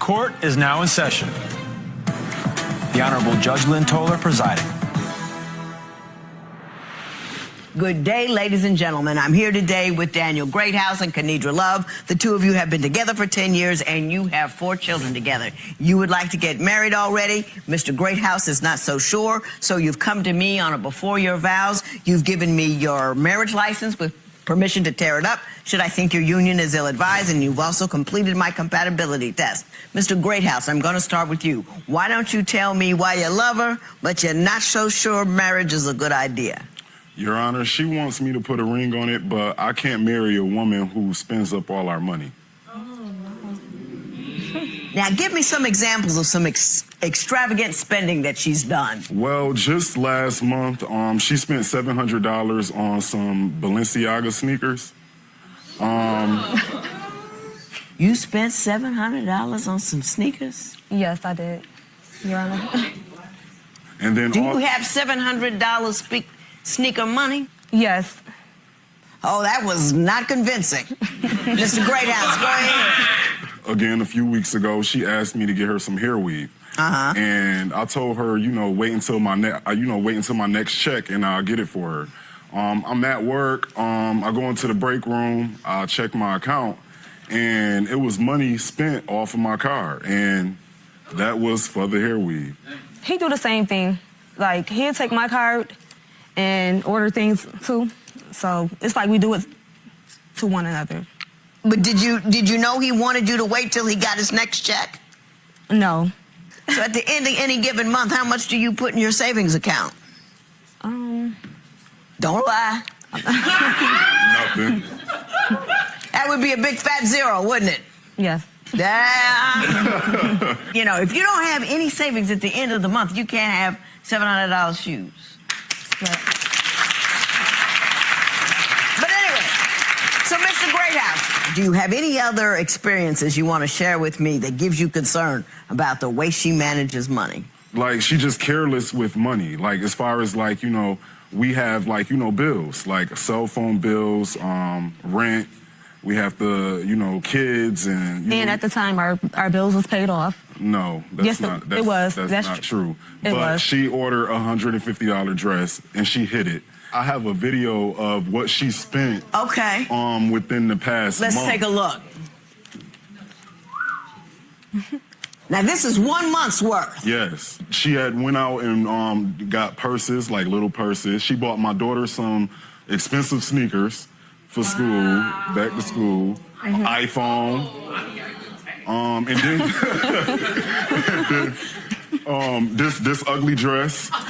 Court is now in session. The Honorable Judge Lynn Toler presiding. Good day, ladies and gentlemen. I'm here today with Daniel Greathouse and Kenedra Love. The two of you have been together for 10 years, and you have 4 children together. You would like to get married already. Mr. Greathouse is not so sure, so you've come to me on a before your vows. You've given me your marriage license with permission to tear it up should I think your union is ill-advised, and you've also completed my compatibility test. Mr. Greathouse, I'm going to start with you. Why don't you tell me why you love her, but you're not so sure marriage is a good idea? Your Honor, she wants me to put a ring on it, but I can't marry a woman who spends up all our money. Now, give me some examples of some extravagant spending that she's done. Well, just last month, she spent $700 on some Balenciaga sneakers. You spent $700 on some sneakers? Yes, I did, Your Honor. And then Do you have $700 sneaker money? Yes. Oh, that was not convincing. Mr. Greathouse, go ahead. Again, a few weeks ago, she asked me to get her some hair weave. And I told her, wait until my next check and I'll get it for her. I'm at work. I go into the break room. I check my account, and it was money spent off of my car, and that was for the hair weave. He do the same thing. Like, he'll take my card and order things too. So it's like we do it to one another. But did you know he wanted you to wait till he got his next check? No. So at the end of any given month, how much do you put in your savings account? Don't lie. Nothing. That would be a big fat zero, wouldn't it? Yes. Yeah. If you don't have any savings at the end of the month, you can't have $700 shoes. Right. But anyway, so Mr. Greathouse, do you have any other experiences you want to share with me that gives you concern about the way she manages money? Like, she just careless with money. Like, as far as, like, we have, like, bills, like cell phone bills, rent. We have the, kids and... And at the time, our bills was paid off. No, that's not. It was. That's not true. It was. She ordered a $150 dress, and she hit it. I have a video of what she spent. Okay. Within the past month. Let's take a look. Now, this is 1 month's worth. Yes. She had went out and got purses, like little purses. She bought my daughter some expensive sneakers for school, back to school, iPhone, and then, this ugly dress. That's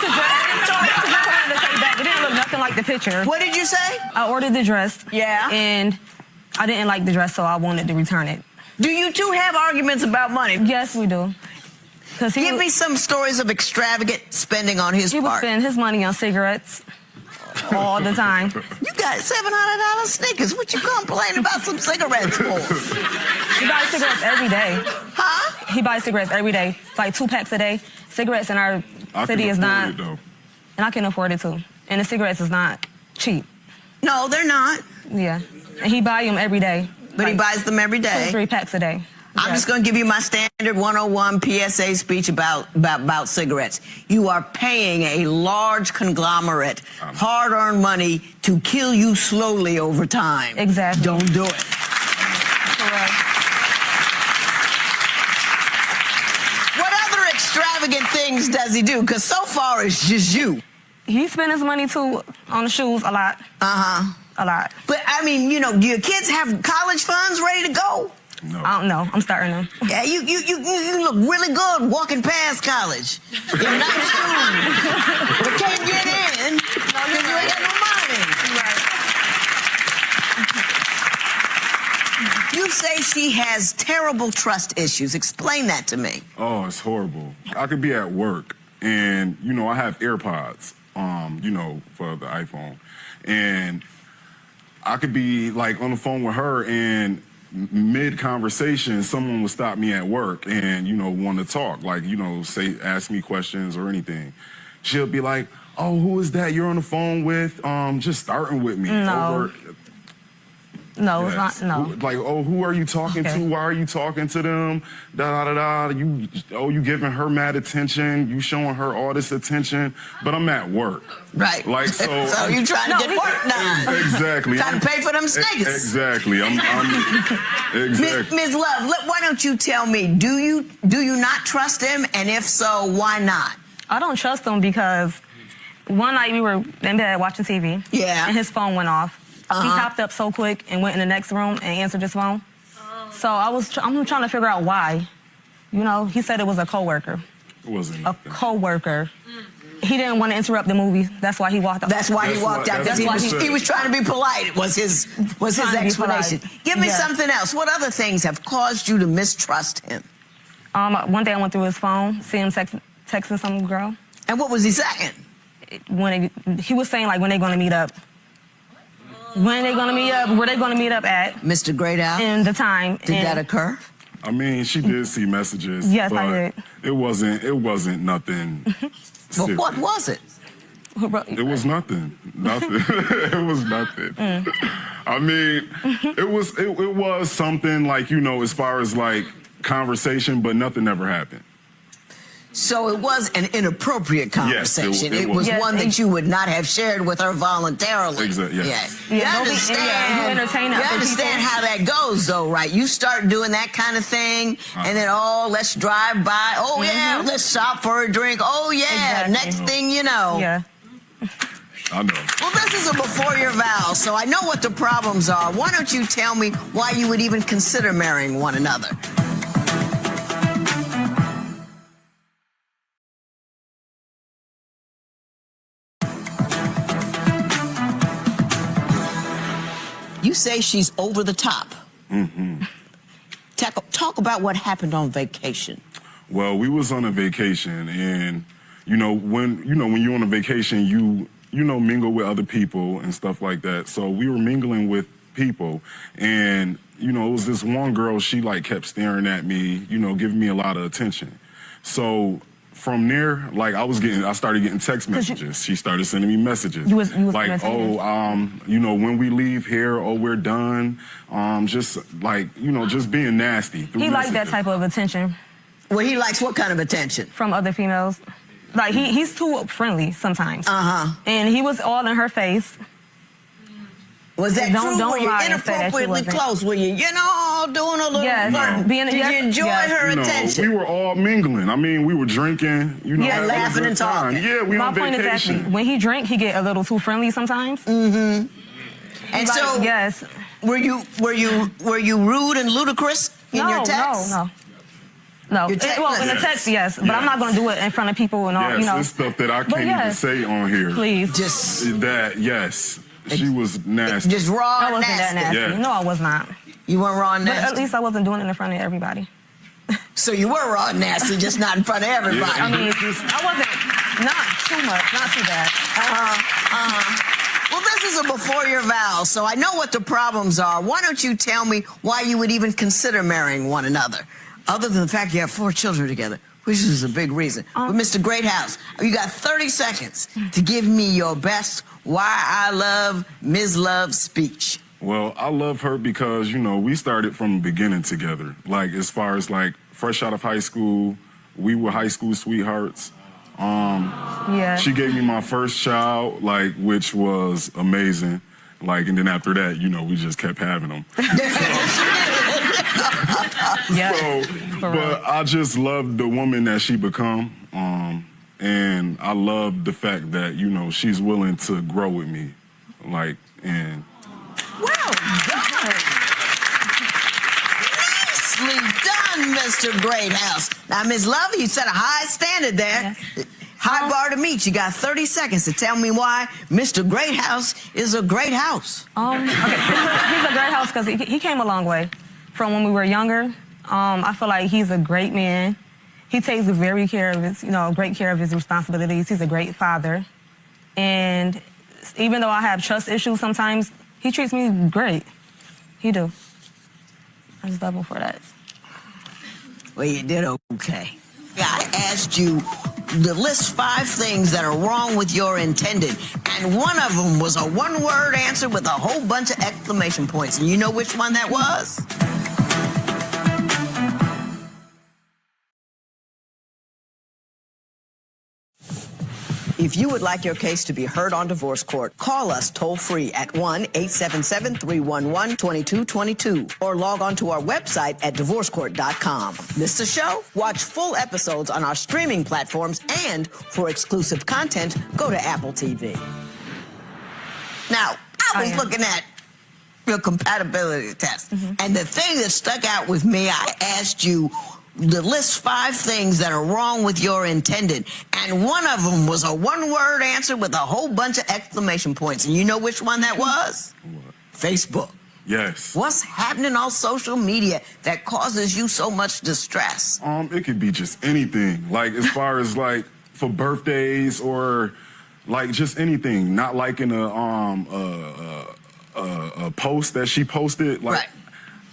a dress. It didn't look nothing like the picture. What did you say? I ordered the dress. Yeah. And I didn't like the dress, so I wanted to return it. Do you two have arguments about money? Yes, we do. Give me some stories of extravagant spending on his part. He would spend his money on cigarettes all the time. You got $700 sneakers. What you complaining about some cigarettes for? He buys cigarettes every day. Huh? He buys cigarettes every day, like 2 packs a day. Cigarettes in our city is not... it, though. And I can afford it, too. And the cigarettes is not cheap. No, they're not. Yeah. And he buys them every day. But he buys them every day. 2 or 3 packs a day. I'm just going to give you my standard 101 PSA speech about cigarettes. You are paying a large conglomerate hard-earned money to kill you slowly over time. Exactly. Don't do it. Correct. What other extravagant things does he do? Because so far it's just you. He spends his money, too, on the shoes a lot. A lot. But, I mean, do your kids have college funds ready to go? No. I don't know. I'm starting them. Yeah, you look really good walking past college. In nice shoes. But can't get in because you ain't got no money. Right. You say she has terrible trust issues. Explain that to me. Oh, it's horrible. I could be at work, and, I have AirPods, for the iPhone. And I could be, like, on the phone with her, and mid-conversation, someone would stop me at work and, want to talk, like, ask me questions or anything. She'll be like, oh, who is that you're on the phone with? Just starting with me. No. No, Yes. it's not. No. Like, oh, who are you talking to? Why are you talking to them? Da da da da. You giving her mad attention. You showing her all this attention. But I'm at work. Right. Like so. So you trying to get work done. Exactly. Trying to pay for them sneakers. Exactly. Exactly. Ms. Love, why don't you tell me, do you not trust him? And if so, why not? I don't trust him because one night we were in bed watching TV. Yeah. And his phone went off. He popped up so quick and went in the next room and answered his phone. So I'm trying to figure out why. You know, he said it was a coworker. It wasn't a nothing. coworker. He didn't want to interrupt the movie. That's why he walked out. That's why he walked out, because he was trying to be polite, was his explanation. Give me something else. What other things have caused you to mistrust him? One day I went through his phone, see him texting some girl. And what was he saying? He was saying, like, when they going to meet up. When they going to meet up, where they going to meet up at. Mr. Greathouse? And the time. Did that occur? I mean, she did see messages. Yes, but I did. It wasn't nothing. Well, what was it? It was nothing. Nothing. It was nothing. I mean, it was something like, you know, as far as like conversation, but nothing ever happened. So it was an inappropriate conversation. Yes, it was one that you would not have shared with her voluntarily. Exactly. Yes. You understand how that goes, though, right? You start doing that kind of thing, and then, oh, let's drive by. Oh, yeah, let's stop for a drink. Oh, yeah, next thing you know. Yeah. I know. Well, this is a before your vows, so I know what the problems are. Why don't you tell me why you would even consider marrying one another? You say she's over the top. Talk about what happened on vacation. Well, we was on a vacation, and when you're on a vacation, you mingle with other people and stuff like that. So we were mingling with people, and it was this one girl. She like kept staring at me, giving me a lot of attention. So from there, like I started getting text messages. She started sending me messages. You was like, when we leave here, we're done. Just like, just being nasty. He liked that type of attention. Well, he likes what kind of attention? From other females. Like, he's too friendly sometimes. And he was all in her face. Was that true? Were you inappropriately close? Were you, doing a little flirting? Did you enjoy her attention? We were all mingling. I mean, we were drinking, laughing and talking. Yeah, we My on point vacation. is actually, when he drank, he get a little too friendly sometimes. And so, yes. Were you rude and ludicrous in your text? No. Well, in the text, yes, but I'm not going to do it in front of people and all. Yes, it's stuff that I can't even say on here. Please, yes. She was nasty. Just raw. I wasn't that nasty. Yeah. No, I was not. You weren't raw and nasty. But at least I wasn't doing it in front of everybody. So you were raw and nasty, just not in front of everybody. I mean, I wasn't. Not too much. Not too bad. Well, this is a before your vows, so I know what the problems are. Why don't you tell me why you would even consider marrying one another, other than the fact you have 4 children together, which is a big reason. But Mr. Greathouse, you got 30 seconds to give me your best Why I Love Ms. Love speech. Well, I love her because, we started from the beginning together. Like, as far as, like, fresh out of high school, we were high school sweethearts. She gave me my first child, like, which was amazing. Like, and then after that, we just kept having them. But I just love the woman that she become. And I love the fact that, she's willing to grow with me. Like, and... Well done. Nicely done, Mr. Greathouse. Now, Ms. Love, you set a high standard there. Yes. High bar to meet. You got 30 seconds to tell me why Mr. Greathouse is a great house. Okay. He's a great house because he came a long way from when we were younger. I feel like he's a great man. He takes great care of his responsibilities. He's a great father. And even though I have trust issues sometimes, he treats me great. He do. I just love him for that. Well, you did okay. I asked you list 5 things that are wrong with your intended. And one of them was a one-word answer with a whole bunch of exclamation points. And you know which one that was? If you would like your case to be heard on divorce court, call us toll-free at 1-877-311-2222 or log on to our website at divorcecourt.com. Missed the show? Watch full episodes on our streaming platforms, and for exclusive content, go to Apple TV. Now, I was looking at your compatibility test, and the thing that stuck out with me, I asked you to list 5 things that are wrong with your intended, and one of them was a one-word answer with a whole bunch of exclamation points. And you know which one that was? What? Facebook. Yes. What's happening on social media that causes you so much distress? It could be just anything, like as far as like for birthdays or like just anything. Not liking a post that she posted, like. Right.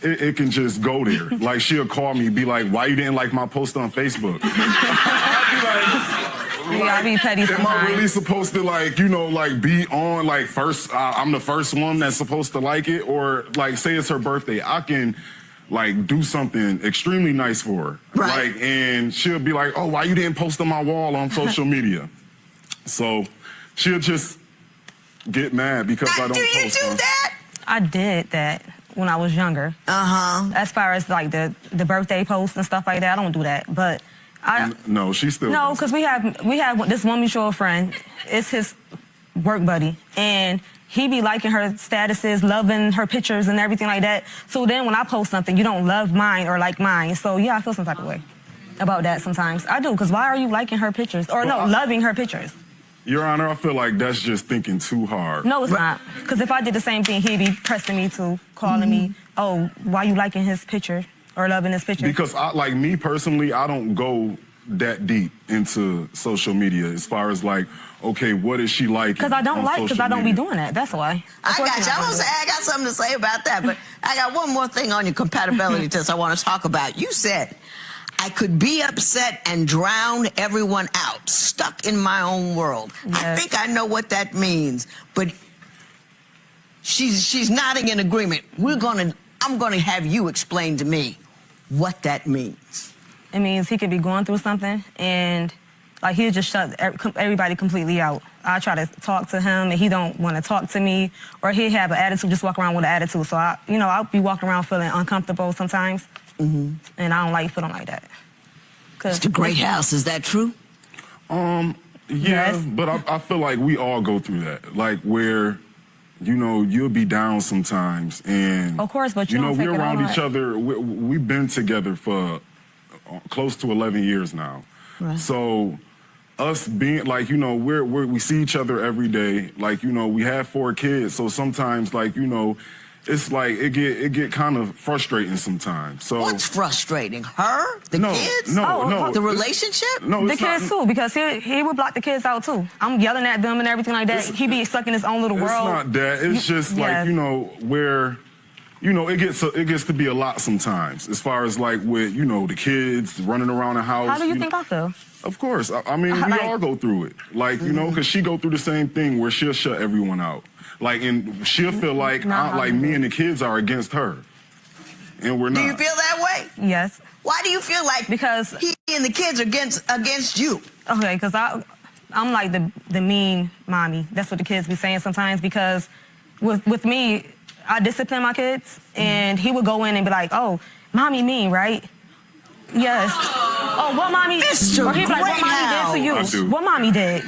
It can just go there. Like, she'll call me, be like, why you didn't like my post on Facebook? I be petty sometimes. Am I really supposed to, like, you know, like, be on, like, first, I'm the first one that's supposed to like it? Or, like, say it's her birthday, I can, like, do something extremely nice for her. Right. Like, and she'll be like, oh, why you didn't post on my wall on social media? So, she'll just get mad because I don't post. Do you do that? I did that when I was younger. As far as like the birthday posts and stuff like that, I don't do that. But no, she still no, does. because we have this one mutual friend. It's his work buddy, and he be liking her statuses, loving her pictures and everything like that. So then when I post something, you don't love mine or like mine. So yeah, I feel some type of way about that sometimes. I do, because why are you liking her pictures or loving her pictures? Your Honor, I feel like that's just thinking too hard. No, it's not. Because if I did the same thing, he'd be pressing me to, calling me, oh, why you liking his picture or loving his picture? Because, like me personally, I don't go that deep into social media as far as like, okay, what is she like? Because I don't be doing that. That's why. I got you. I got something to say about that, but I got one more thing on your compatibility test I want to talk about. You said, I could be upset and drown everyone out, stuck in my own world. Yes. I think I know what that means, but she's nodding in agreement. I'm gonna have you explain to me what that means. It means he could be going through something and like he'll just shut everybody completely out. I try to talk to him and he don't want to talk to me, or he'll have an attitude, just walk around with an attitude. So I'll be walking around feeling uncomfortable sometimes. And I don't like feeling like that. Mr. Greathouse, is that true? Yeah, yes. But I feel like we all go through that, like where, you know, you'll be down sometimes, and of course, but you know, we're around each other. We've been together for close to 11 years now, right. So us being like, you know, we see each other every day. Like, you know, we have 4 kids, so sometimes, like, you know, it's like it get kind of frustrating sometimes. So what's frustrating? Her? The kids? No. The relationship? No, the kids too, because he would block the kids out too. I'm yelling at them and everything like that. He be stuck in his own little world. It's not that. It's just like, you know, where, you know, it gets to be a lot sometimes. As far as like with, you know, the kids running around the house. How do you think I feel? Of course. I mean, we all go through it. Like, you know, because she go through the same thing where she'll shut everyone out. Like, and she'll feel like like me and the kids are against her, and we're not. Do you feel that way? Yes. Why do you feel like because he and the kids are against you? Okay, because I'm like the mean mommy. That's what the kids be saying sometimes. Because with me, I discipline my kids, and he would go in and be like, "Oh, mommy mean, right?" Yes. Oh, what mommy? Mr. Or he'd be like, "What mommy did to you? What mommy did?"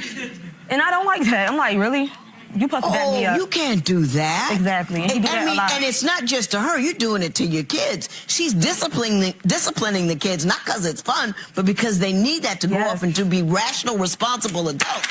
And I don't like that. I'm like, really? You supposed to back me up. You can't do that. Exactly. And he do that a lot. And it's not just to her. You're doing it to your kids. She's disciplining the kids, not because it's fun, but because they need that to grow up and to be rational, responsible adults.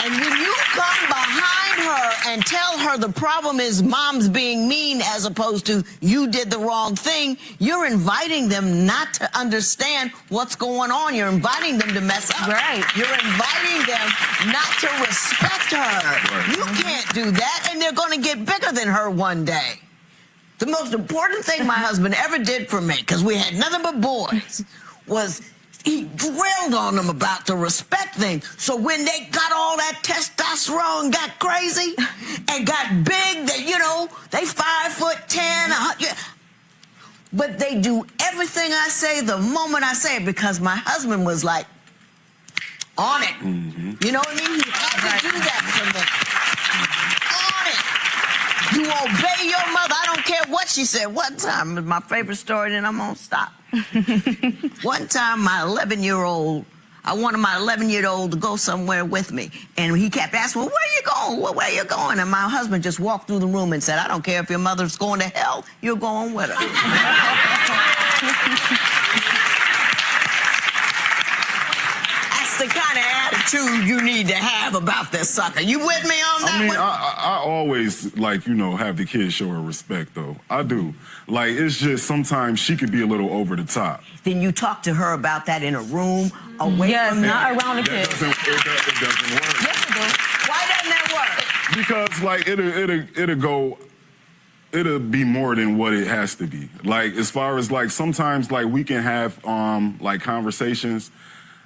And when you come behind her and tell her the problem is mom's being mean as opposed to you did the wrong thing, you're inviting them not to understand what's going on. You're inviting them to mess up. Right. You're inviting them not to respect her. Right. You can't do that, and they're going to get bigger than her one day. The most important thing my husband ever did for me, because we had nothing but boys, was he drilled on them about the respect thing. So when they got all that testosterone, got crazy, and got big, that, you know, they 5'10", 100. But they do everything I say the moment I say it, because my husband was like, on it. You know what I mean? He had to do that for me. On it. You obey your mother. I don't care what she said. One time, my favorite story, then I'm going to stop. One time, my 11-year-old, I wanted my 11-year-old to go somewhere with me. And he kept asking, well, where are you going? Well, where are you going? And my husband just walked through the room and said, I don't care if your mother's going to hell, you're going with her. That's the kind of attitude you need to have about this sucker. You with me on that one? I always, like, you know, have the kids show her respect, though. I do. Like, it's just sometimes she could be a little over the top. Then you talk to her about that in a room, away from not around the kids. It doesn't work. Yes, it does. Why doesn't that work? Because, like, it'll be more than what it has to be. Like, as far as, like, sometimes, like, we can have, like, conversations,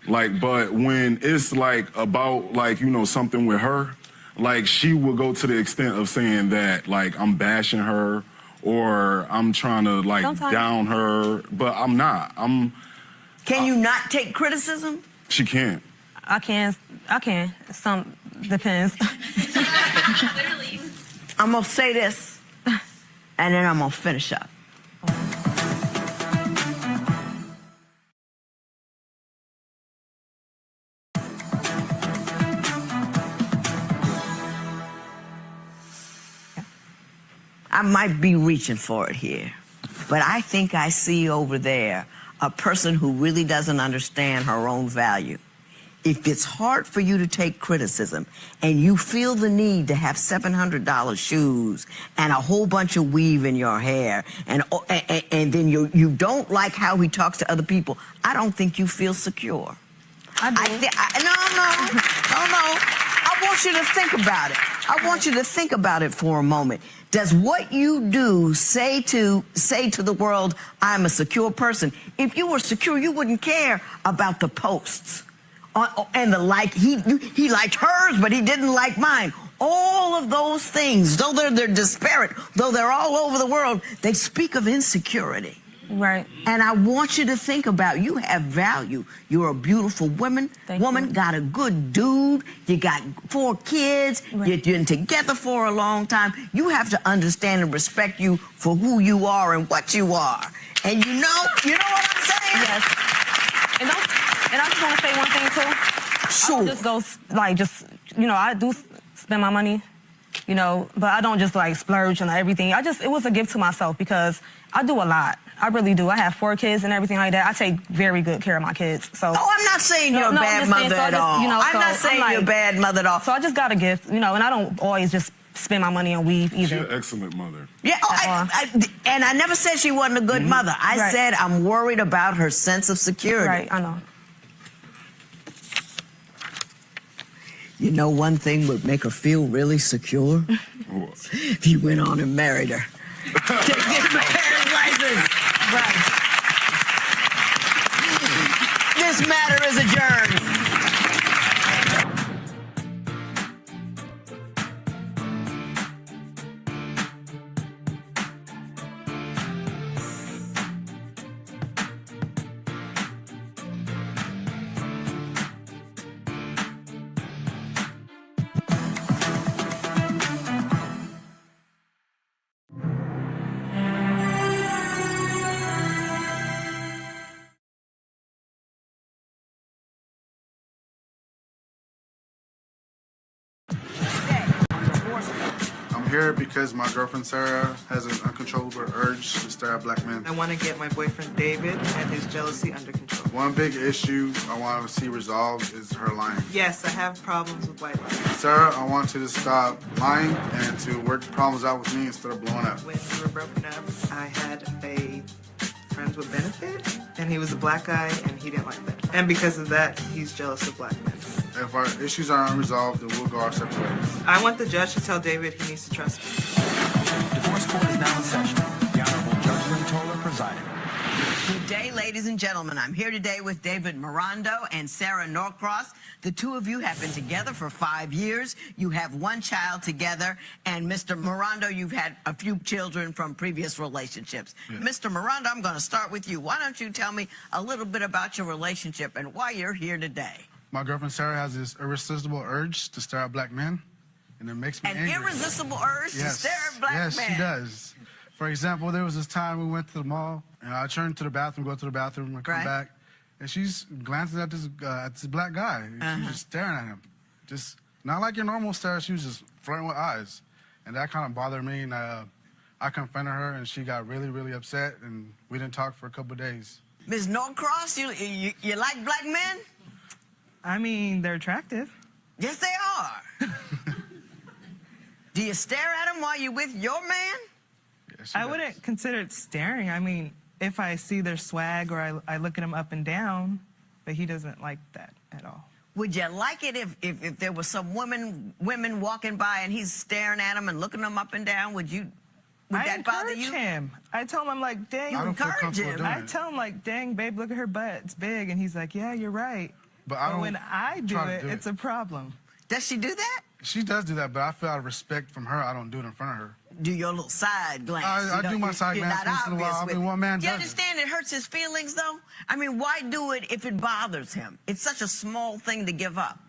like, but when it's, like, about, like, you know, something with her, like, she will go to the extent of saying that, like, I'm bashing her or I'm trying to, like, down her, but I'm not. Can you not take criticism? She can't. I can. Some depends. I'm going to say this, and then I'm going to finish up. I might be reaching for it here, but I think I see over there a person who really doesn't understand her own value. If it's hard for you to take criticism and you feel the need to have $700 shoes and a whole bunch of weave in your hair and then you don't like how he talks to other people, I don't think you feel secure. I do. No. I want you to think about it. I want you to think about it for a moment. Does what you do say to the world, I'm a secure person? If you were secure, you wouldn't care about the posts. And the like, he liked hers, but he didn't like mine. All of those things, though they're disparate, though they're all over the world, they speak of insecurity. Right. And I want you to think about, you have value. You're a beautiful woman, got a good dude, you got 4 kids, you've been together for a long time. You have to understand and respect you for who you are and what you are. And you know what I'm saying? Yes. And I just want to say one thing, too. Sure. I don't just go, like, I do spend my money, but I don't just, like, splurge on everything. It was a gift to myself because I do a lot. I really do. I have 4 kids and everything like that. I take very good care of my kids. So. Oh, I'm not saying you're a bad mother at all. I'm not saying you're a bad mother at all. So I just got a gift, and I don't always just spend my money on weave either. She's an excellent mother. Yeah, and I never said she wasn't a good mother. I said I'm worried about her sense of security. Right, I know. You know, one thing would make her feel really secure? If you went on and married her. Take this marriage license. Right. This matter is adjourned. I'm here because my girlfriend Sarah has an uncontrollable urge to stare at black men. I want to get my boyfriend David and his jealousy under control. One big issue I want to see resolved is her lying. Yes, I have problems with white lies. Sarah, I want you to stop lying and to work problems out with me instead of blowing up. When we were broken up, I had a friends with benefit, and he was a black guy, and he didn't like that. And because of that, he's jealous of black men. If our issues are unresolved, then we'll go our separate ways. I want the judge to tell David he needs to trust me. Divorce court is now in session. The Honorable Judge Lynn Toler presiding. Good day, ladies and gentlemen. I'm here today with David Mirando and Sarah Norcross. The two of you have been together for 5 years. You have one child together. And Mr. Mirando, you've had a few children from previous relationships. Yeah. Mr. Mirando, I'm going to start with you. Why don't you tell me a little bit about your relationship and why you're here today? My girlfriend Sarah has this irresistible urge to stare at black men, and it makes me angry. An irresistible urge to stare at black men? Yes, she does. For example, there was this time we went to the mall, and I turned to the bathroom, go to the bathroom, and come back, and she's glancing at this black guy. She's just staring at him. Just not like your normal stare, she was just flirting with eyes. And that kind of bothered me, and I confronted her, and she got really, really upset, and we didn't talk for a couple of days. Ms. Norcross, you like black men? I mean, they're attractive. Yes, they are. Do you stare at them while you're with your man? Yes, I wouldn't consider it staring. I mean, if I see their swag or I look at him up and down, but he doesn't like that at all. Would you like it if there was some women walking by and he's staring at them and looking them up and down? Would that bother you? I encourage him. I tell him, I'm like, dang. You encourage him. I tell him, like, dang, babe, look at her butt. It's big. And he's like, yeah, you're right. But when I do it, it's a problem. Does she do that? She does do that, but I feel out of respect from her, I don't do it in front of her. Do your little side glance. I do my side glance once in a while. I mean, one man does. You understand it hurts his feelings, though? I mean, why do it if it bothers him? It's such a small thing to give up.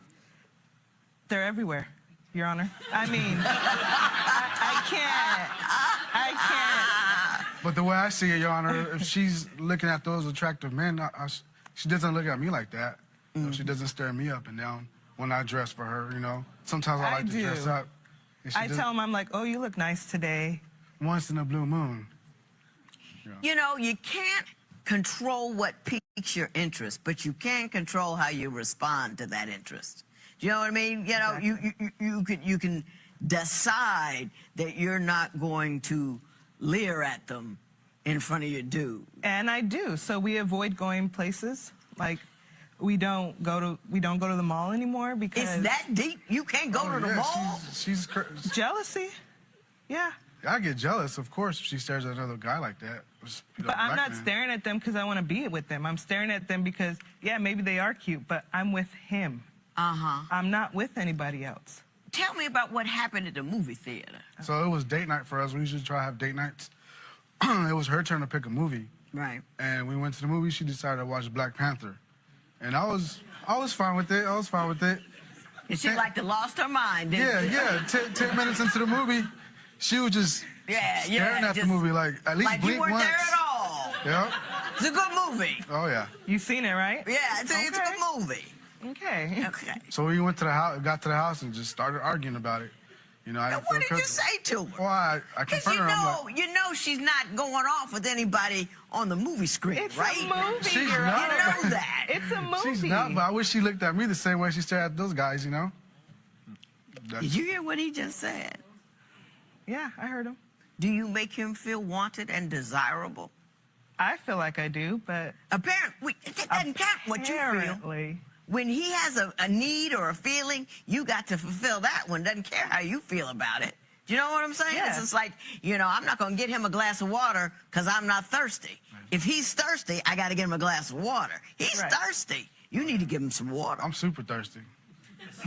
They're everywhere, Your Honor. I mean, I can't. But the way I see it, Your Honor, if she's looking at those attractive men, she doesn't look at me like that. You know, she doesn't stare me up and down when I dress for her, you know. Sometimes I like to dress up. I tell him, I'm like, oh, you look nice today. Once in a blue moon. Yeah. You know, you can't control what piques your interest, but you can control how you respond to that interest. Do you know what I mean? You know, exactly. you can decide that you're not going to leer at them in front of your dude. And I do. So we avoid going places like we don't go to the mall anymore because it's that deep. You can't go to the mall. She's jealousy. Yeah. I get jealous, of course, if she stares at another guy like that. But I'm not staring at them because I want to be with them. I'm staring at them because, yeah, maybe they are cute, but I'm with him. I'm not with anybody else. Tell me about what happened at the movie theater. So it was date night for us. We usually try to have date nights. It was her turn to pick a movie. Right. And we went to the movie. She decided to watch Black Panther. And I was fine with it. I was fine with it. And she like to lost her mind, didn't she? Yeah. 10 minutes into the movie, she was just staring at the movie, like at least blink once. Like you weren't there at all. Yeah. It's a good movie. Oh yeah. You seen it, right? Yeah, it's a good movie. Okay. So we went to the house, got to the house, and just started arguing about it. You know, what did you say to her? Well, I confronted her. You know she's not going off with anybody on the movie screen, it's right? It's a movie, she's girl. not. You know that. It's a movie. She's not, but I wish she looked at me the same way she stared at those guys, you know? Did you hear what he just said? Yeah, I heard him. Do you make him feel wanted and desirable? I feel like I do, but apparently, it doesn't count what you feel. When he has a need or a feeling, you got to fulfill that one. Doesn't care how you feel about it. Do you know what I'm saying? Yeah. It's just like, you know, I'm not going to get him a glass of water because I'm not thirsty. Right. If he's thirsty, I got to get him a glass of water. He's thirsty. You need to give him some water. I'm super thirsty.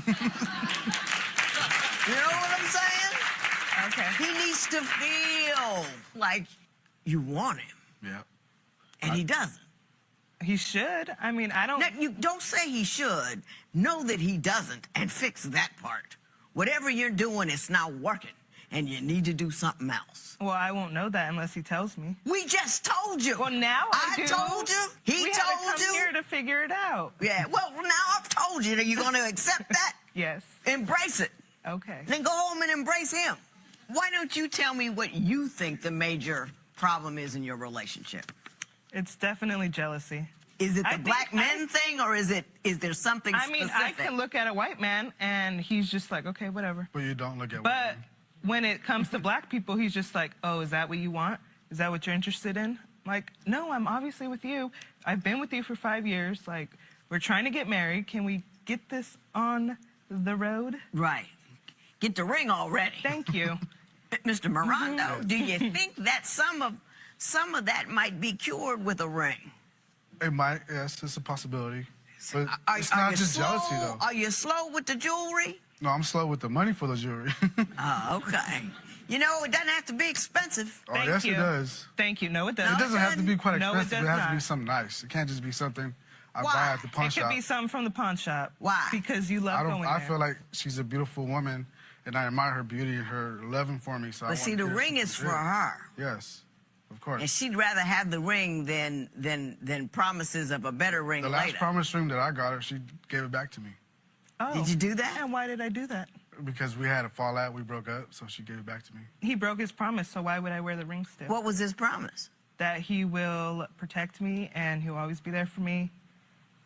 You know what I'm saying? Okay. He needs to feel like you want him. Yeah. And he doesn't. He should. I mean, I don't... Now, you don't say he should. Know that he doesn't and fix that part. Whatever you're doing, it's not working, and you need to do something else. Well, I won't know that unless he tells me. We just told you. Well, now I do. Told you. He told you. We had to come here to figure it out. Yeah, well, now I've told you that you're going to accept that. Yes. Embrace it. Okay. Then go home and embrace him. Why don't you tell me what you think the major problem is in your relationship? It's definitely jealousy. Is it the black men thing, or is there something specific? I mean, I can look at a white man, and he's just like, okay, whatever. But you don't look at white men. But when it comes to black people, he's just like, oh, is that what you want? Is that what you're interested in? Like, no, I'm obviously with you. I've been with you for 5 years. Like, we're trying to get married. Can we get this on the road? Right. Get the ring already. Thank you. Mr. Mirando, do you think that some of some of that might be cured with a ring. It might, yes, it's a possibility. But Are, it's are not you just slow? jealousy, though. Are you slow with the jewelry? No, I'm slow with the money for the jewelry. Oh, okay. You know, it doesn't have to be expensive. Oh, Thank yes, you. it does. Thank you. No, it doesn't. It doesn't have to be quite No, it expensive. does It has to be not. something nice. It can't just be something I Why? buy at the pawn It could shop. be something from the pawn shop. Why? Because you love going I there. feel like she's a beautiful woman, and I admire her beauty and her loving for me. So I But see, wanna the give her ring is for something good. her. Yes, of course. And she'd rather have the ring than promises of a better ring The last later. promise ring that I got her, she gave it back to me Oh. Did you do that? And why did I do that? because we had a fallout. We broke up, so she gave it back to me. He broke his promise, so why would I wear the ring still? What was his promise? That he will protect me and he'll always be there for me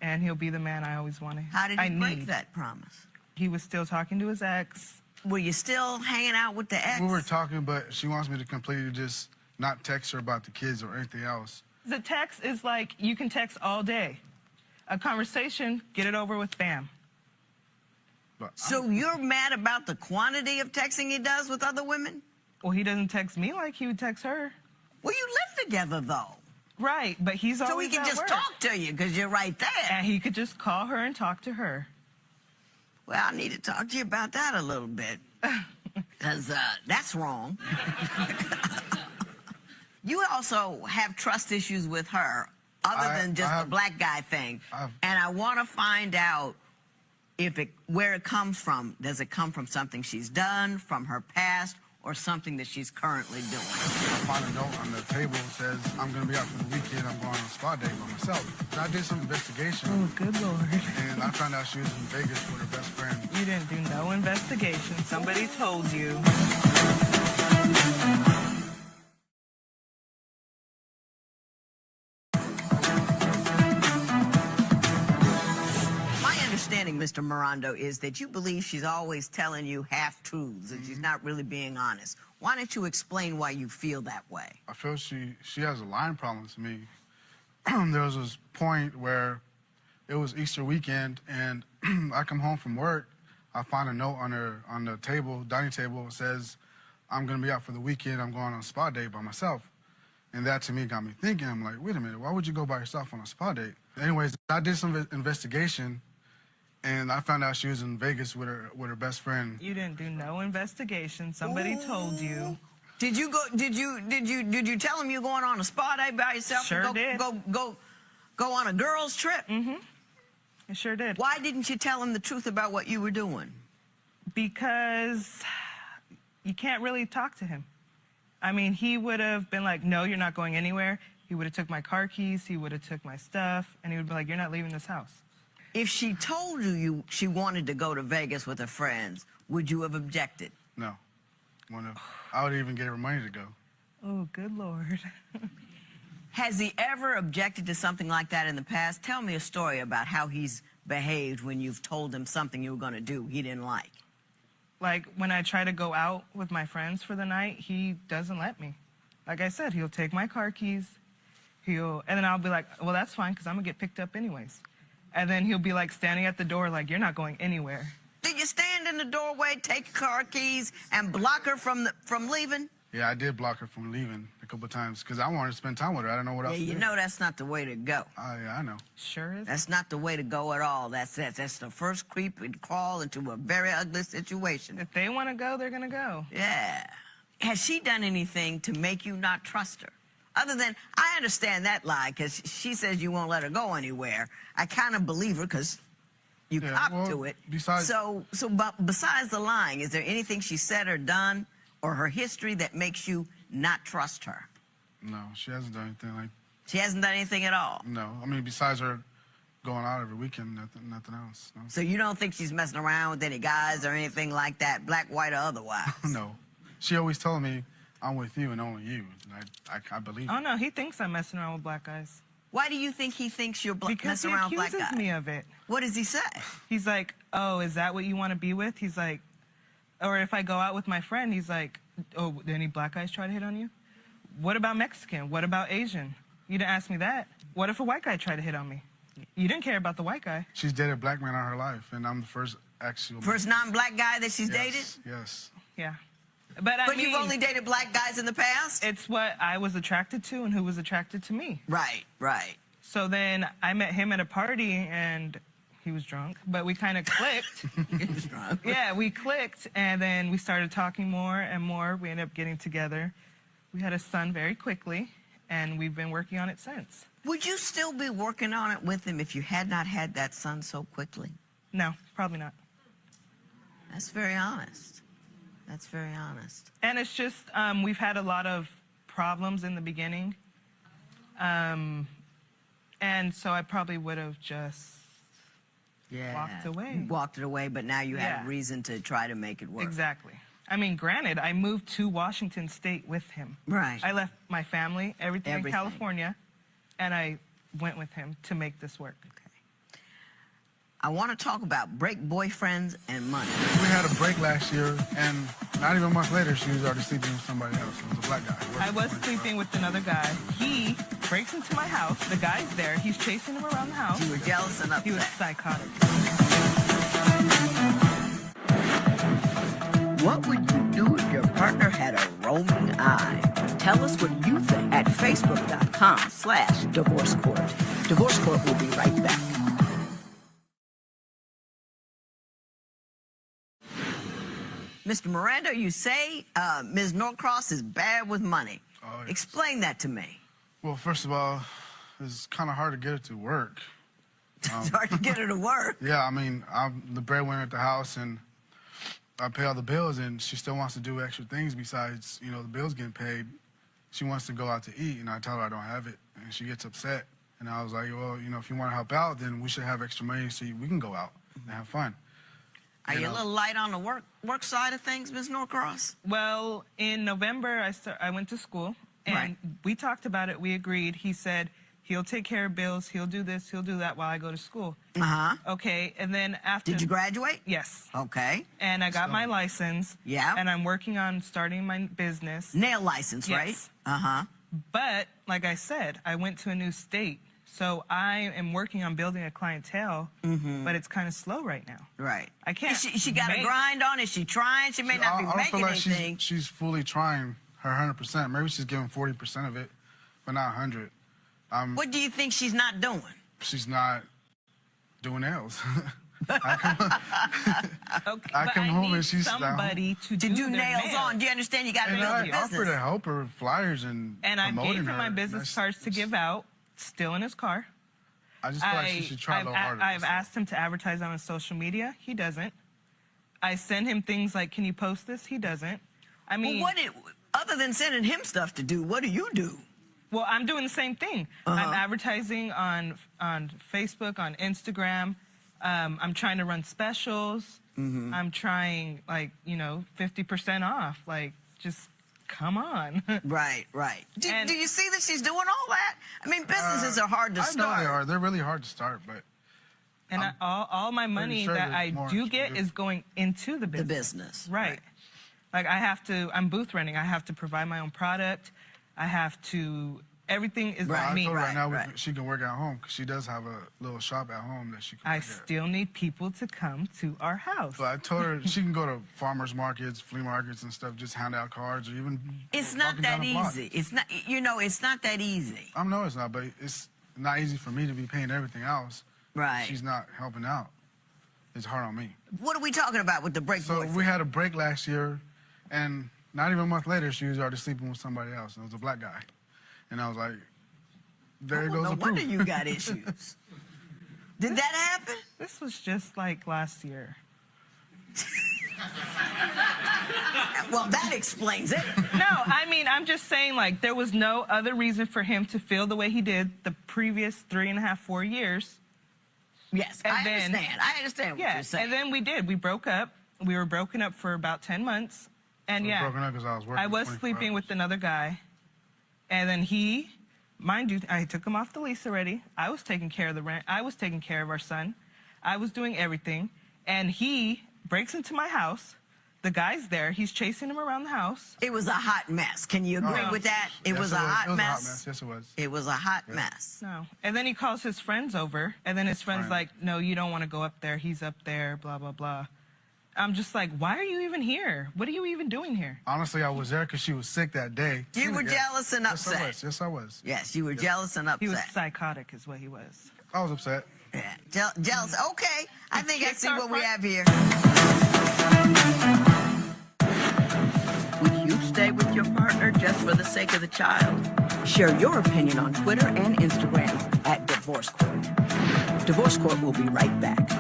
and he'll be the man I always wanted. How did he I break need. that promise? He was still talking to his ex. Were you still hanging out with the ex? We were talking, but she wants me to completely just not text her about the kids or anything else. The text is like, you can text all day. A conversation, get it over with, bam. But So you're mad about the quantity of texting he does with other women? Well, he doesn't text me like he would text her. Well, you live together, though. Right, but he's So he always can at just work. talk to you because you're right there. And he could just call her and talk to her. Well, I need to talk to you about that a little bit. Because that's wrong. You also have trust issues with her, other than just the black guy thing. And I want to find out where it comes from. Does it come from something she's done, from her past, or something that she's currently doing? I found a note on the table that says, I'm going to be out for the weekend. I'm going on a spa day by myself. And I did some investigation. Oh, good Lord. And I found out she was in Vegas with her best friend. You didn't do no investigation. Somebody told you. My understanding, Mr. Mirando, is that you believe she's always telling you half-truths and she's not really being honest. Why don't you explain why you feel that way? I feel she has a lying problem to me. There was this point where it was Easter weekend, and I come home from work. I find a note on the table, dining table. It says, I'm going to be out for the weekend. I'm going on a spa date by myself. And that, to me, got me thinking. I'm like, wait a minute, why would you go by yourself on a spa date? Anyways, I did some investigation, and I found out she was in Vegas with her best friend. You didn't do no investigation. Somebody told you. Did you go? Did you tell him you're going on a spa day by yourself? Sure go, did. Go on a girls' trip. Mm-hmm. I sure did. Why didn't you tell him the truth about what you were doing? Because you can't really talk to him. I mean, he would have been like, no, you're not going anywhere. He would have took my car keys. He would have took my stuff. And he would be like, you're not leaving this house. If she told you she wanted to go to Vegas with her friends, would you have objected? No. I would even give her money to go. Oh, good Lord. Has he ever objected to something like that in the past? Tell me a story about how he's behaved when you've told him something you were going to do he didn't like. Like, when I try to go out with my friends for the night, he doesn't let me. Like I said, he'll take my car keys. And then I'll be like, well, that's fine, because I'm going to get picked up anyways. And then he'll be like standing at the door like, you're not going anywhere. Did you stand in the doorway, take your car keys, and block her from leaving? Yeah, I did block her from leaving a couple of times because I wanted to spend time with her. I didn't know what else to do. Yeah, you know that's not the way to go. Yeah, I know. Sure is. That's not the way to go at all. That's the first creep and crawl into a very ugly situation. If they want to go, they're going to go. Yeah. Has she done anything to make you not trust her? Other than, I understand that lie, because she says you won't let her go anywhere. I kind of believe her, because you cop to it. But besides the lying, is there anything she said or done, or her history, that makes you not trust her? No, she hasn't done anything like... She hasn't done anything at all? No. I mean, besides her going out every weekend, nothing else. No. So you don't think she's messing around with any guys or anything like that, black, white, or otherwise? No. She always told me, I'm with you and only you. And I believe Oh, no, he thinks I'm messing around with black guys. Why do you think he thinks you're messing around with black guys? Because he accuses me of it. What does he say? He's like, oh, is that what you want to be with? He's like, or if I go out with my friend, he's like, oh, did any black guys try to hit on you? What about Mexican? What about Asian? You didn't ask me that. What if a white guy tried to hit on me? You didn't care about the white guy. She's dated a black man all her life, and I'm the first actual... First non-black guy that she's dated? Yes. Yeah. But I mean, you've only dated black guys in the past? it's what I was attracted to and who was attracted to me. Right, right. So then I met him at a party and he was drunk, but we kind of clicked. Yeah, we clicked, and then we started talking more and more. We ended up getting together. We had a son very quickly, and we've been working on it since. Would you still be working on it with him if you had not had that son so quickly? No, probably not. That's very honest. That's very honest. And it's just, we've had a lot of problems in the beginning. And so I probably would have just walked away. You walked it away, but now you have Yeah. a reason to try to make it work. Exactly. I mean, granted, I moved to Washington State with him. Right. I left my family, everything in Everything. California, and I went with him to make this work. Okay. I want to talk about break boyfriends and money. We had a break last year, and not even a month later, she was already sleeping with somebody else. It was a black guy. I was sleeping with another guy. He breaks into my house. The guy's there. He's chasing him around the house. You were jealous and upset. He was psychotic. What would you do if your partner had a roaming eye? Tell us what you think at facebook.com/Divorce Court. Divorce Court will be right back. Mr. Miranda, you say Ms. Norcross is bad with money. Oh, yes. Explain that to me. Well, first of all, it's kind of hard to get her to work. It's hard to get her to work. Yeah, I mean, I'm the breadwinner at the house, and I pay all the bills, and she still wants to do extra things besides, you know, the bills getting paid. She wants to go out to eat, and I tell her I don't have it, and she gets upset. And I was like, well, you know, if you want to help out, then we should have extra money so we can go out and have fun. Are you a little light on the work side of things, Ms. Norcross? Well, in November, I went to school, and Right. we talked about it. We agreed. He said he'll take care of bills, he'll do this, he'll do that while I go to school. Uh-huh. Okay, and then after... Did you graduate? Yes. Okay. And I got my license. Yeah. And I'm working on starting my business. Nail license, Yes. right? Uh-huh. But, like I said, I went to a new state. So I am working on building a clientele, but it's kind of slow right now. Right. I can't She got a make- grind on. Is she trying? She may not be I don't making feel like anything. she's fully trying her 100%. Maybe she's giving 40% of it, but not 100. What do you think she's not doing? She's not doing nails. Okay, I but come home need and she's down. somebody to To do their nails on. Do you understand? You got to And build I your offer to business. help her flyers and And I promoting gave him her. my business cards to give out, still in his car. I just feel like she should try a little harder. I've asked him to advertise on his social media. He doesn't. I send him things like, can you post this? He doesn't. I mean, Well, other than sending him stuff to do, what do you do? well, I'm doing the same thing. I'm advertising on Facebook, on Instagram. I'm trying to run specials. I'm trying, like, 50% off. Like, just come on. Right, right. Do And- you see that she's doing all that? I mean, businesses are hard to I know start. they are. They're really hard to start, but And all my money sure that there's I more do she get can do. is going into the The business. business. Right. Like I'm booth renting. I have to provide my own product. I have to, everything is Right. on I me. told her right now right. she can work at home because she does have a little shop at home that she can I work at. still need people to come to our house. But I told her she can go to farmers markets, flea markets and stuff, just hand out cards or even It's not walking down that the block. easy. It's not, it's not that easy. I know it's not, but it's not easy for me to be paying everything else. Right. She's not helping out. It's hard on me. What are we talking about with the break So boyfriend? we had a break last year, and not even a month later, she was already sleeping with somebody else. It was a black guy. And I was like, there goes no the proof. wonder you got issues. Did that happen? This was just like last year. Well, that explains it. No, I mean, I'm just saying, like, there was no other reason for him to feel the way he did the previous 3.5, 4 years. Yes, And I then- understand. I understand what Yeah, you're saying. and then we did. We broke up. We were broken up for about 10 months. And We were yeah, broken up 'cause I was working I was 24 sleeping hours. with another guy. And then he, mind you, I took him off the lease already. I was taking care of the rent. I was taking care of our son. I was doing everything. And he breaks into my house. The guy's there. He's chasing him around the house. It was a hot mess. Can you agree No. with that? It Yes, was a hot It was mess. a hot mess. Yes, it was. It was a hot mess. No. And then he calls his friends over. And then his friend's Right. like, no, you don't want to go up there. He's up there, blah, blah, blah. I'm just like, why are you even here? What are you even doing here? Honestly, I was there because she was sick that day. You were jealous and upset. Yes, I was. Yes, you were jealous and upset. He was psychotic is what he was. I was upset. Yeah, jealous. Okay, I think I see what we have here. Would you stay with your partner just for the sake of the child? Share your opinion on Twitter and Instagram at Divorce Court. Divorce Court will be right back. Do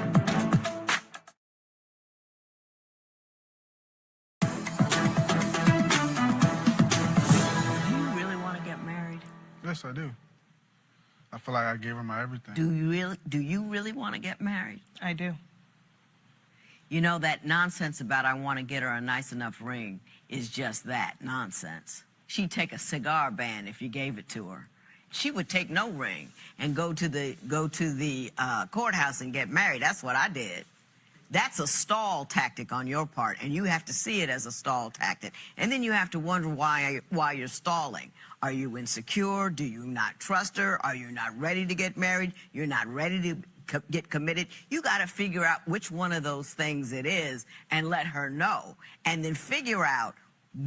you really want to get married? Yes, I do. I feel like I gave her my everything. Do you really want to get married? I do. You know, that nonsense about I want to get her a nice enough ring is just that, nonsense. She'd take a cigar band if you gave it to her. She would take no ring and go to the courthouse and get married. That's what I did. That's a stall tactic on your part, and you have to see it as a stall tactic. And then you have to wonder why you're stalling. Are you insecure? Do you not trust her? Are you not ready to get married? You're not ready to get committed? You got to figure out which one of those things it is and let her know. And then figure out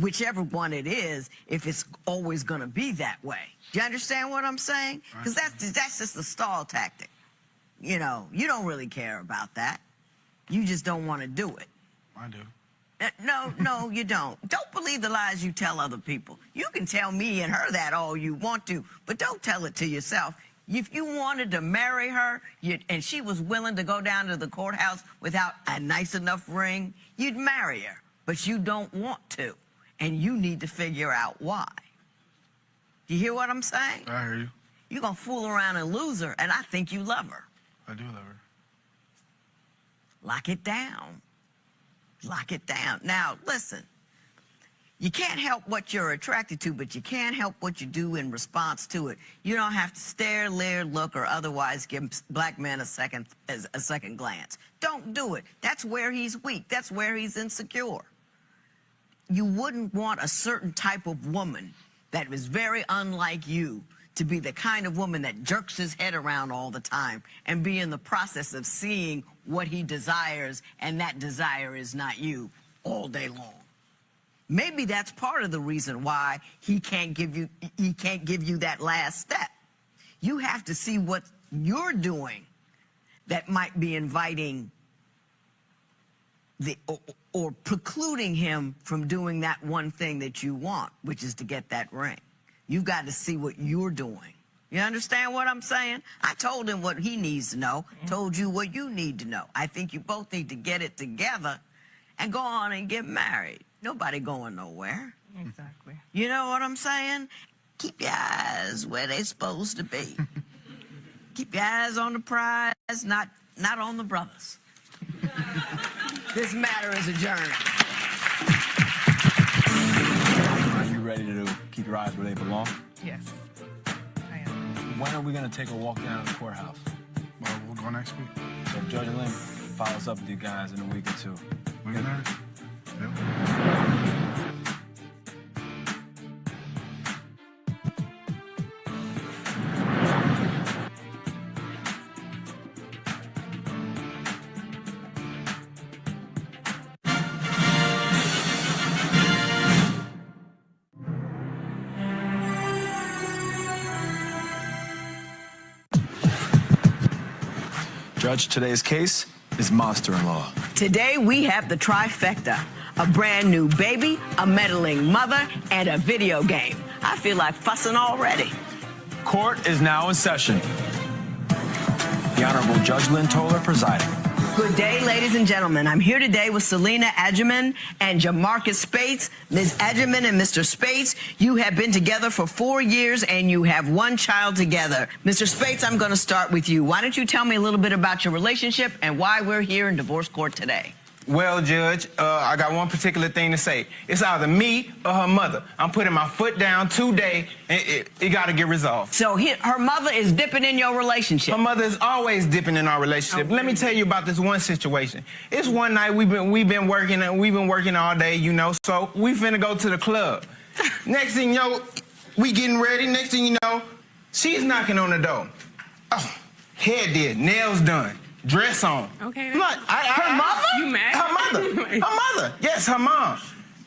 whichever one it is, if it's always going to be that way. Do you understand what I'm saying? Because that's just a stall tactic. You know, you don't really care about that. You just don't want to do it. I do. No, you don't. Don't believe the lies you tell other people. You can tell me and her that all you want to, but don't tell it to yourself. If you wanted to marry her and she was willing to go down to the courthouse without a nice enough ring, you'd marry her. But you don't want to, and you need to figure out why. Do you hear what I'm saying? I hear you. You're going to fool around and lose her, and I think you love her. I do love her. Lock it down. Lock it down. Now, listen. You can't help what you're attracted to, but you can help what you do in response to it. You don't have to stare, leer, look, or otherwise give black men a second glance. Don't do it. That's where he's weak. That's where he's insecure. You wouldn't want a certain type of woman that was very unlike you to be the kind of woman that jerks his head around all the time and be in the process of seeing what he desires, and that desire is not you all day long. Maybe that's part of the reason why he can't give you that last step. You have to see what you're doing that might be inviting or precluding him from doing that one thing that you want, which is to get that ring. You've got to see what you're doing. You understand what I'm saying? I told him what he needs to know, told you what you need to know. I think you both need to get it together and go on and get married. Nobody going nowhere. Exactly. You know what I'm saying? Keep your eyes where they're supposed to be. Keep your eyes on the prize, not on the brothers. This matter is adjourned. Are you ready to keep your eyes where they belong? Yes, I am. When are we going to take a walk down to the courthouse? Well, we'll go next week. So Judge Lynn follows up with you guys in a week or two. We get married? Yep. Judge, today's case is monster-in-law. Today we have the trifecta. A brand new baby, a meddling mother, and a video game. I feel like fussing already. Court is now in session. The Honorable Judge Lynn Toler presiding. Good day, ladies and gentlemen. I'm here today with Selena Adjaman and Jamarcus Spates. Ms. Adjaman and Mr. Spates, you have been together for 4 years and you have one child together. Mr. Spates, I'm going to start with you. Why don't you tell me a little bit about your relationship and why we're here in divorce court today? Well, Judge, I got one particular thing to say. It's either me or her mother. I'm putting my foot down today, and it got to get resolved. So her mother is dipping in your relationship? Her mother is always dipping in our relationship. Okay. Let me tell you about this one situation. It's one night we've been working all day, you know, so we finna go to the club. Next thing you know, we getting ready. Next thing you know, she's knocking on the door. Oh, hair did, nails done. dress on. Okay. I'm like, Her mother? You mad? Her mother. Her mother. Yes, her mom.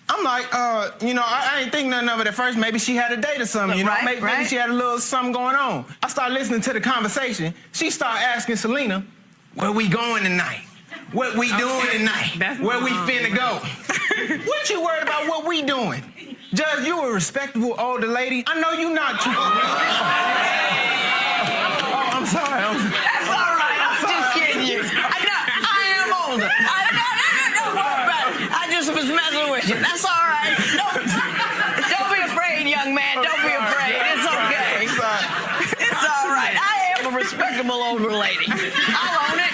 I'm like, I ain't think nothing of it at first. Maybe she had a date or something, you know? Right, Maybe she had a little something going on. I started listening to the conversation. She started asking Selena, where we going tonight? What we doing tonight? That's Where we mom. finna go? What you worried about what we doing? Judge, you a respectable older lady. I know you not too. Oh, I'm sorry. That's all right. I'm just kidding you. I am older. Don't worry about it. I just was messing with you. That's all right. Don't be afraid, young man. Don't be afraid. It's okay. It's all right. I am a respectable older lady. I'll own it.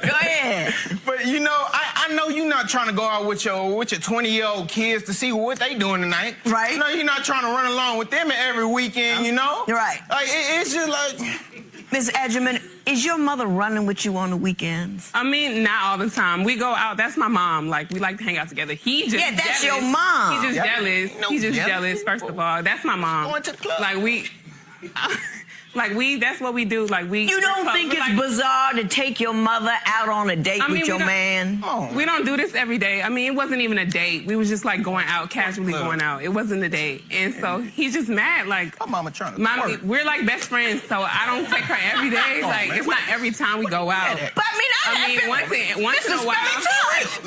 Go ahead. But you know, I know you're not trying to go out with your 20-year-old kids to see what they doing tonight. Right. No, you're not trying to run along with them every weekend, you know? Right. Like, it's just like... Ms. Edgerman, is your mother running with you on the weekends? I mean, not all the time. We go out. That's my mom. Like, we like to hang out together. He just Yeah, that's jealous. your mom. He just jealous. No, He's just jealous. jealous, first of all. That's my mom. Going to the club. That's what we do. Like, we... You don't think it's like, bizarre to take your mother out on a date with your man? We don't do this every day. I mean, it wasn't even a date. We was just like going out, casually going out. It wasn't a date. And so he's just mad. Like, My mama trying to we're like best friends, so I don't take her every day. Like, it's not every time we go out. But I mean, once in a while.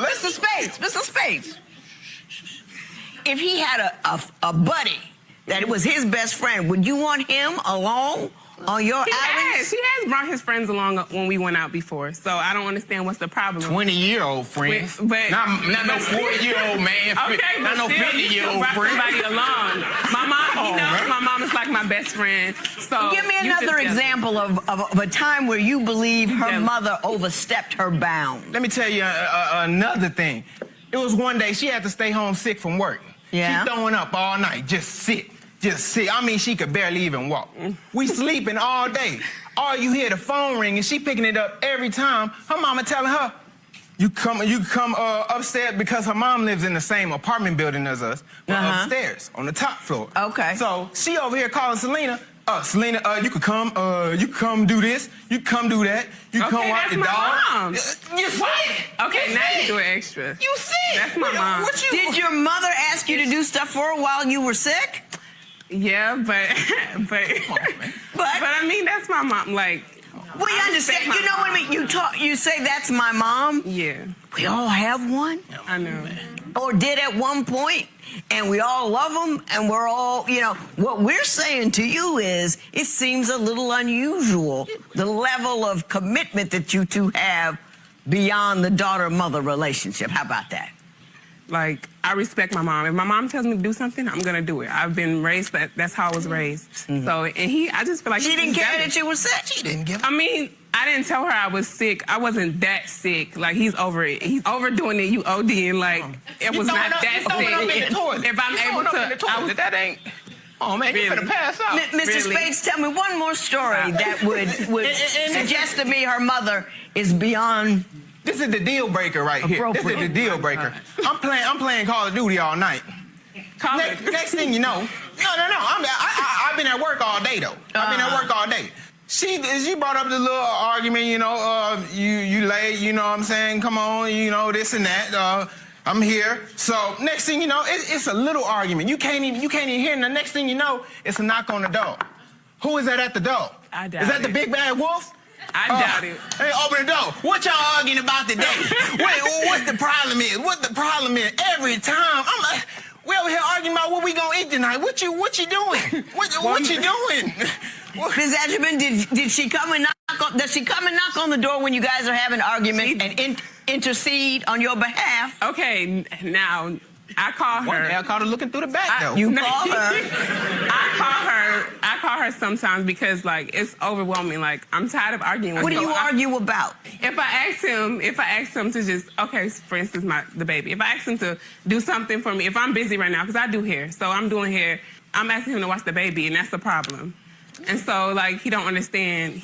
Mr. Spades. If he had a buddy that it was his best friend, would you want him along on your outings? He has brought his friends along when we went out before, so I don't understand what's the problem. 20-year-old friends. But not no 40-year-old man. Okay, not no 50-year-old friend. Somebody along. My mom, he knows my mom is like my best friend. So Give me another example of a time where you believe her mother overstepped her bounds. Let me tell you another thing. It was one day she had to stay home sick from work. Yeah. She throwing up all night, just sick. I mean, she could barely even walk. We sleeping all day. All you hear the phone ring, and she picking it up every time. Her mama telling her, you come upstairs, because her mom lives in the same apartment building as us, but upstairs on the top floor. Okay. So she over here calling Selena. Selena, you could come do this. You come do that. You come walk the dog. Mom. You sick. Okay, now you do it extra. You sick. That's my mom. Did your mother ask you to do stuff for her while you were sick? Yeah, but I mean, that's my mom. Like, We understand. You know what I mean? You say that's my mom. yeah, We all have one, I know. or did at one point, and we all love them, and we're all, what we're saying to you is it seems a little unusual, the level of commitment that you two have beyond the daughter-mother relationship. How about that? Like, I respect my mom. If my mom tells me to do something, I'm gonna do it. I've been raised that's how I was raised. So, and I just feel like She didn't care that you were sick. She didn't give I mean, I didn't tell her I was sick. I wasn't that sick. Like, he's over it. He's overdoing it. You ODing. Like, it was not that sick. If I'm able to, that ain't. Oh man, you finna pass out. Mr. Really? Spades, tell me one more story that would suggest to me her mother is beyond. This is the deal breaker right here. This is the deal breaker. I'm playing Call of Duty all night. Next thing you know, I've been at work all day though. I've been at work all day. She brought up the little argument, you late, you know what I'm saying? Come on, this and that. I'm here. So next thing you know, it's a little argument. You can't even hear. And the next thing you know, it's a knock on the door. Who is that at the door? I doubt Is that the it. big bad wolf? I doubt it. Hey, open the door. What y'all arguing about today? What's the problem is? What the problem is? Every time, I'm like, we over here arguing about what we gonna eat tonight. What you doing? What you doing? Ms. Edgerman, did she come and does she come and knock on the door when you guys are having arguments and intercede on your behalf? Okay, now I call her. One day I caught her looking through the back though. You call her. I call her sometimes because like it's overwhelming. Like I'm tired of arguing with What do you argue about? If I ask him to just, okay, for instance, the baby. If I ask him to do something for me, if I'm busy right now, because I do hair, so I'm doing hair, I'm asking him to watch the baby, and that's the problem. And so like he don't understand.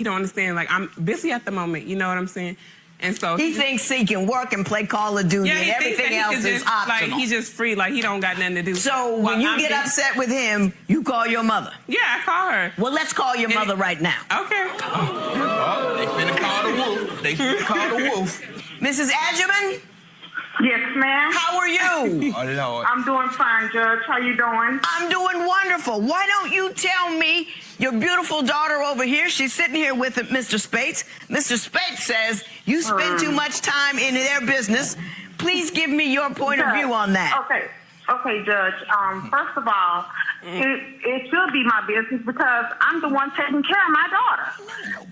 Like I'm busy at the moment. You know what I'm saying? And so he thinks he can work and play Call of Duty, and everything else is optional. Like, he's just free, like he don't got nothing to do. So when you get upset with him, you call your mother. Yeah, I call her. Well, let's call your mother right now. Okay. Oh, they finna call the wolf. They finna call the wolf. Mrs. Adjuman? Yes, ma'am. How are you? Oh, Lord. I'm doing fine, Judge. How you doing? I'm doing wonderful. Why don't you tell me your beautiful daughter over here? She's sitting here with Mr. Spates. Mr. Spates says you spend too much time in their business. Please give me your point of view on that. Okay, Judge. First of all, it should be my business because I'm the one taking care of my daughter.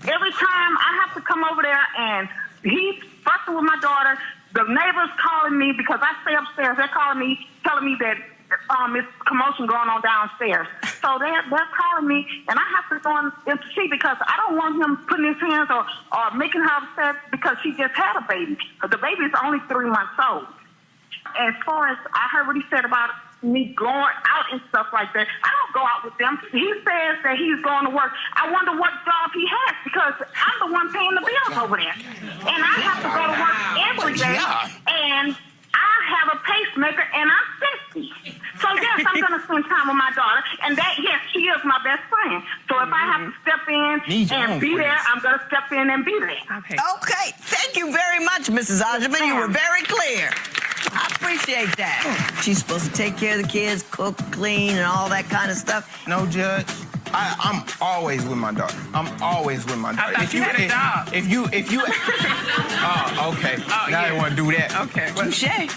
Every time I have to come over there and he's fussing with my daughter, the neighbors calling me because I stay upstairs. They're calling me, telling me that it's commotion going on downstairs. So they're calling me, and I have to go in to see because I don't want him putting his hands or making her upset because she just had a baby. But the baby is only 3 months old. As far as I heard what he said about me going out and stuff like that, I don't go out with them. He says that he's going to work. I wonder what job he has because I'm the one paying the bills over there. And I have to go to work every day, and I have a pacemaker, and I'm 50. So, yes, I'm going to spend time with my daughter, and that, yes, she is my best friend. So if I have to step in and be there, I'm going to step in and be there. Okay. Thank you very much, Mrs. Adjuman. You were very clear. I appreciate that. She's supposed to take care of the kids, cook, clean, and all that kind of stuff. No, Judge. I'm always with my daughter. I'm always with my daughter. I thought you had a job. If you oh, okay. Oh, now they want to do that. Okay. Touché.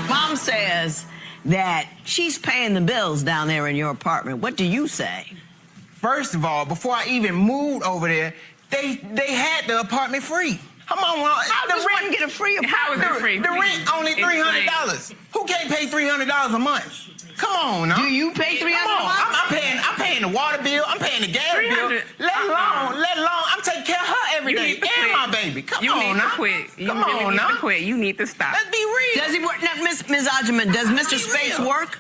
Mom says that she's paying the bills down there in your apartment. What do you say? First of all, before I even moved over there, they had the apartment free. Come on, How does one get a free apartment? How is it free? The rent only $300. Who can't pay $300 a month? Come on, now. Do you pay $300 a month? I'm paying the water bill. I'm paying the gas bill. Let alone, I'm taking care of her every day and my baby. Come on, now. Come on, now. You need to stop. Let's be real. Does he work? Now, Ms. Adjuman, does Mr. Spates work?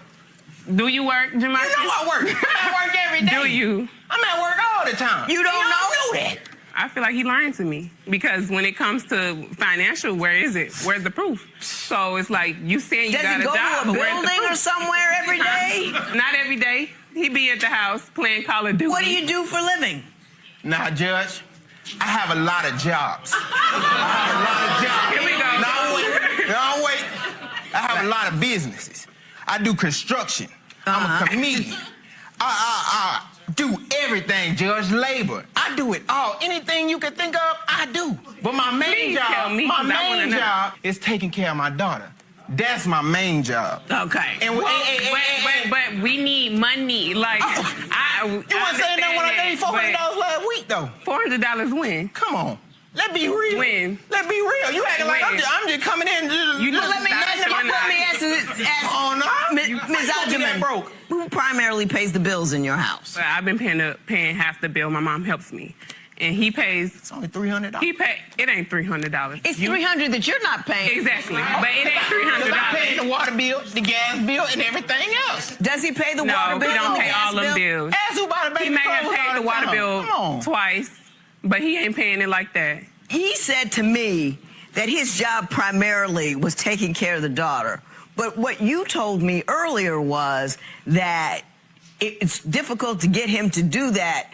Do you work, Jamal? You know I work. I work every day. Do you? I'm at work all the time. You don't know that. I feel like he lying to me because when it comes to financial, where is it? Where's the proof? So it's like you saying you got a job. Does he go to a where's the building proof? or somewhere every day? Not every day. He be at the house playing Call of Duty. What do you do for a living? Now, Judge, I have a lot of jobs. I have a lot of jobs. Here we go. Now, wait. I have a lot of businesses. I do construction. I'm a comedian. I do everything, Judge. Labor. I do it all. Anything you can think of, I do. But my main job is taking care of my daughter. That's my main job. Okay. And but we need money. Like, you weren't saying that when I gave you $400 last week, though. $400 when? Come on. Let's be real. When? Let's be real. You acting like I'm just coming in. Let me ask Ms. Adjuman, who primarily pays the bills in your house? Well, I've been paying half the bill. My mom helps me. And he pays. It's only $300. It ain't $300. It's $300 that you're not paying. Exactly. But it ain't $300. I'm paying the water bill, the gas bill, and everything else. Does he pay the water bill? No, he don't pay all them bills. Ask who bought a baby. He may have paid the water bill twice, but he ain't paying it like that. He said to me that his job primarily was taking care of the daughter. But what you told me earlier was that it's difficult to get him to do that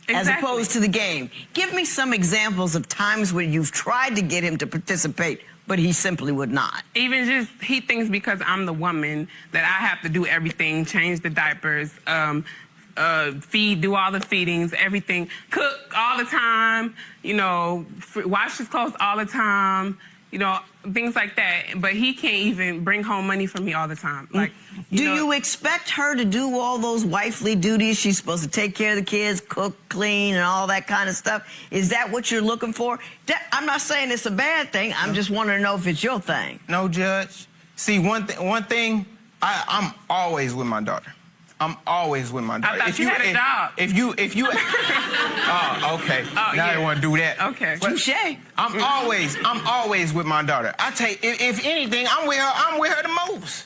as opposed to the game. Give me some examples of times where you've tried to get him to participate, but he simply would not. Even just, he thinks because I'm the woman that I have to do everything, change the diapers, feed, do all the feedings, everything, cook all the time, you know, wash his clothes all the time, you know, things like that. But he can't even bring home money for me all the time. Like, do you expect her to do all those wifely duties? She's supposed to take care of the kids, cook, clean, and all that kind of stuff. Is that what you're looking for? I'm not saying it's a bad thing. I'm just wanting to know if it's your thing. No, Judge. See, one thing, I'm always with my daughter. I'm always with my daughter. I thought you had a job. If you oh, okay. Oh, now they want to do that. Okay. Touché. I'm always with my daughter. If anything, I'm with her the most.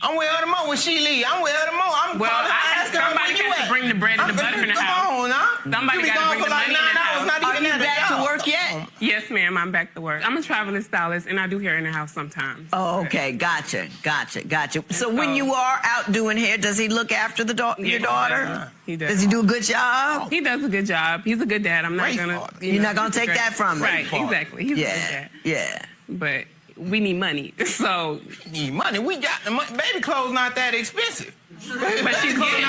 I'm with her tomorrow when she leave. I'm with her tomorrow. I'm Well, calling her, asking her somebody where you has to at. bring the bread and the butter in the house. Come on, now. Somebody You be gotta gone bring for the like money in 9 the hours, house. not Are even you at the back to job. work yet? Yes, ma'am, I'm back to work. I'm a traveling stylist, and I do hair in the house sometimes. Oh, okay, gotcha. So when you are out doing hair, does he look after your daughter? He does. Does he do a good job? He does a good job. He's a good dad. I'm not Great gonna. father. You're not gonna take that from him. Right, exactly. He's a good Yeah, dad. yeah. But we need money, so. Need money. We got the money. Baby clothes not that expensive. But she's getting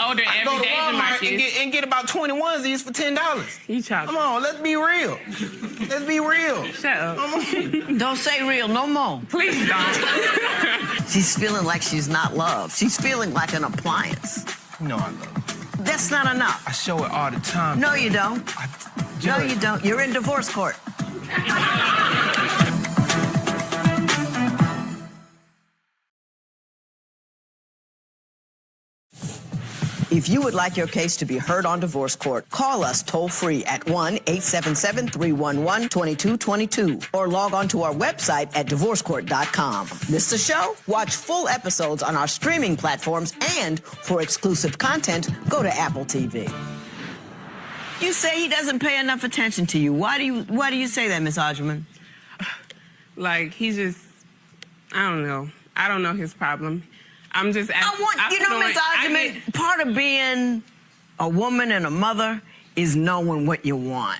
older I every go to day, Walmart Jamarcus. and get about 20 onesies for $10. You child. Come on, let's be real. Let's be real. Shut up. Don't say real no more. Please don't. She's feeling like she's not loved. She's feeling like an appliance. You know I love her. That's not enough. I show it all the time. No, you don't. No, you don't. You're in divorce court. If you would like your case to be heard on divorce court, call us toll-free at 1-877-311-2222 or log on to our website at divorcecourt.com. Miss the show? Watch full episodes on our streaming platforms, and for exclusive content, go to Apple TV. You say he doesn't pay enough attention to you. Why do you say that, Miss Algerman? Like, he just, I don't know. I don't know his problem. I'm just asking. Miss Algerman, part of being a woman and a mother is knowing what you want.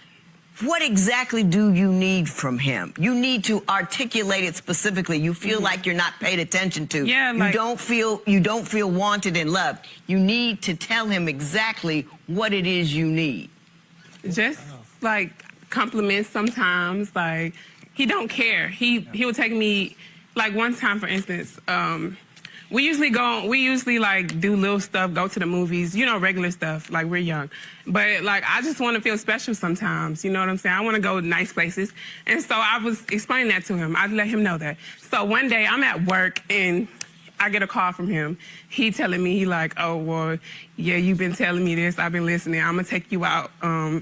What exactly do you need from him? You need to articulate it specifically. You feel like you're not paid attention to. Yeah, like, you don't feel wanted and loved. You need to tell him exactly what it is you need. Just like compliments sometimes. Like, he don't care. He will take me, like one time, for instance, we usually like do little stuff, go to the movies, you know, regular stuff, like we're young. But like, I just want to feel special sometimes, you know what I'm saying? I want to go to nice places. And so I was explaining that to him. I let him know that. So one day I'm at work and I get a call from him. He telling me, he like, oh, well, yeah, you've been telling me this. I've been listening. I'm going to take you out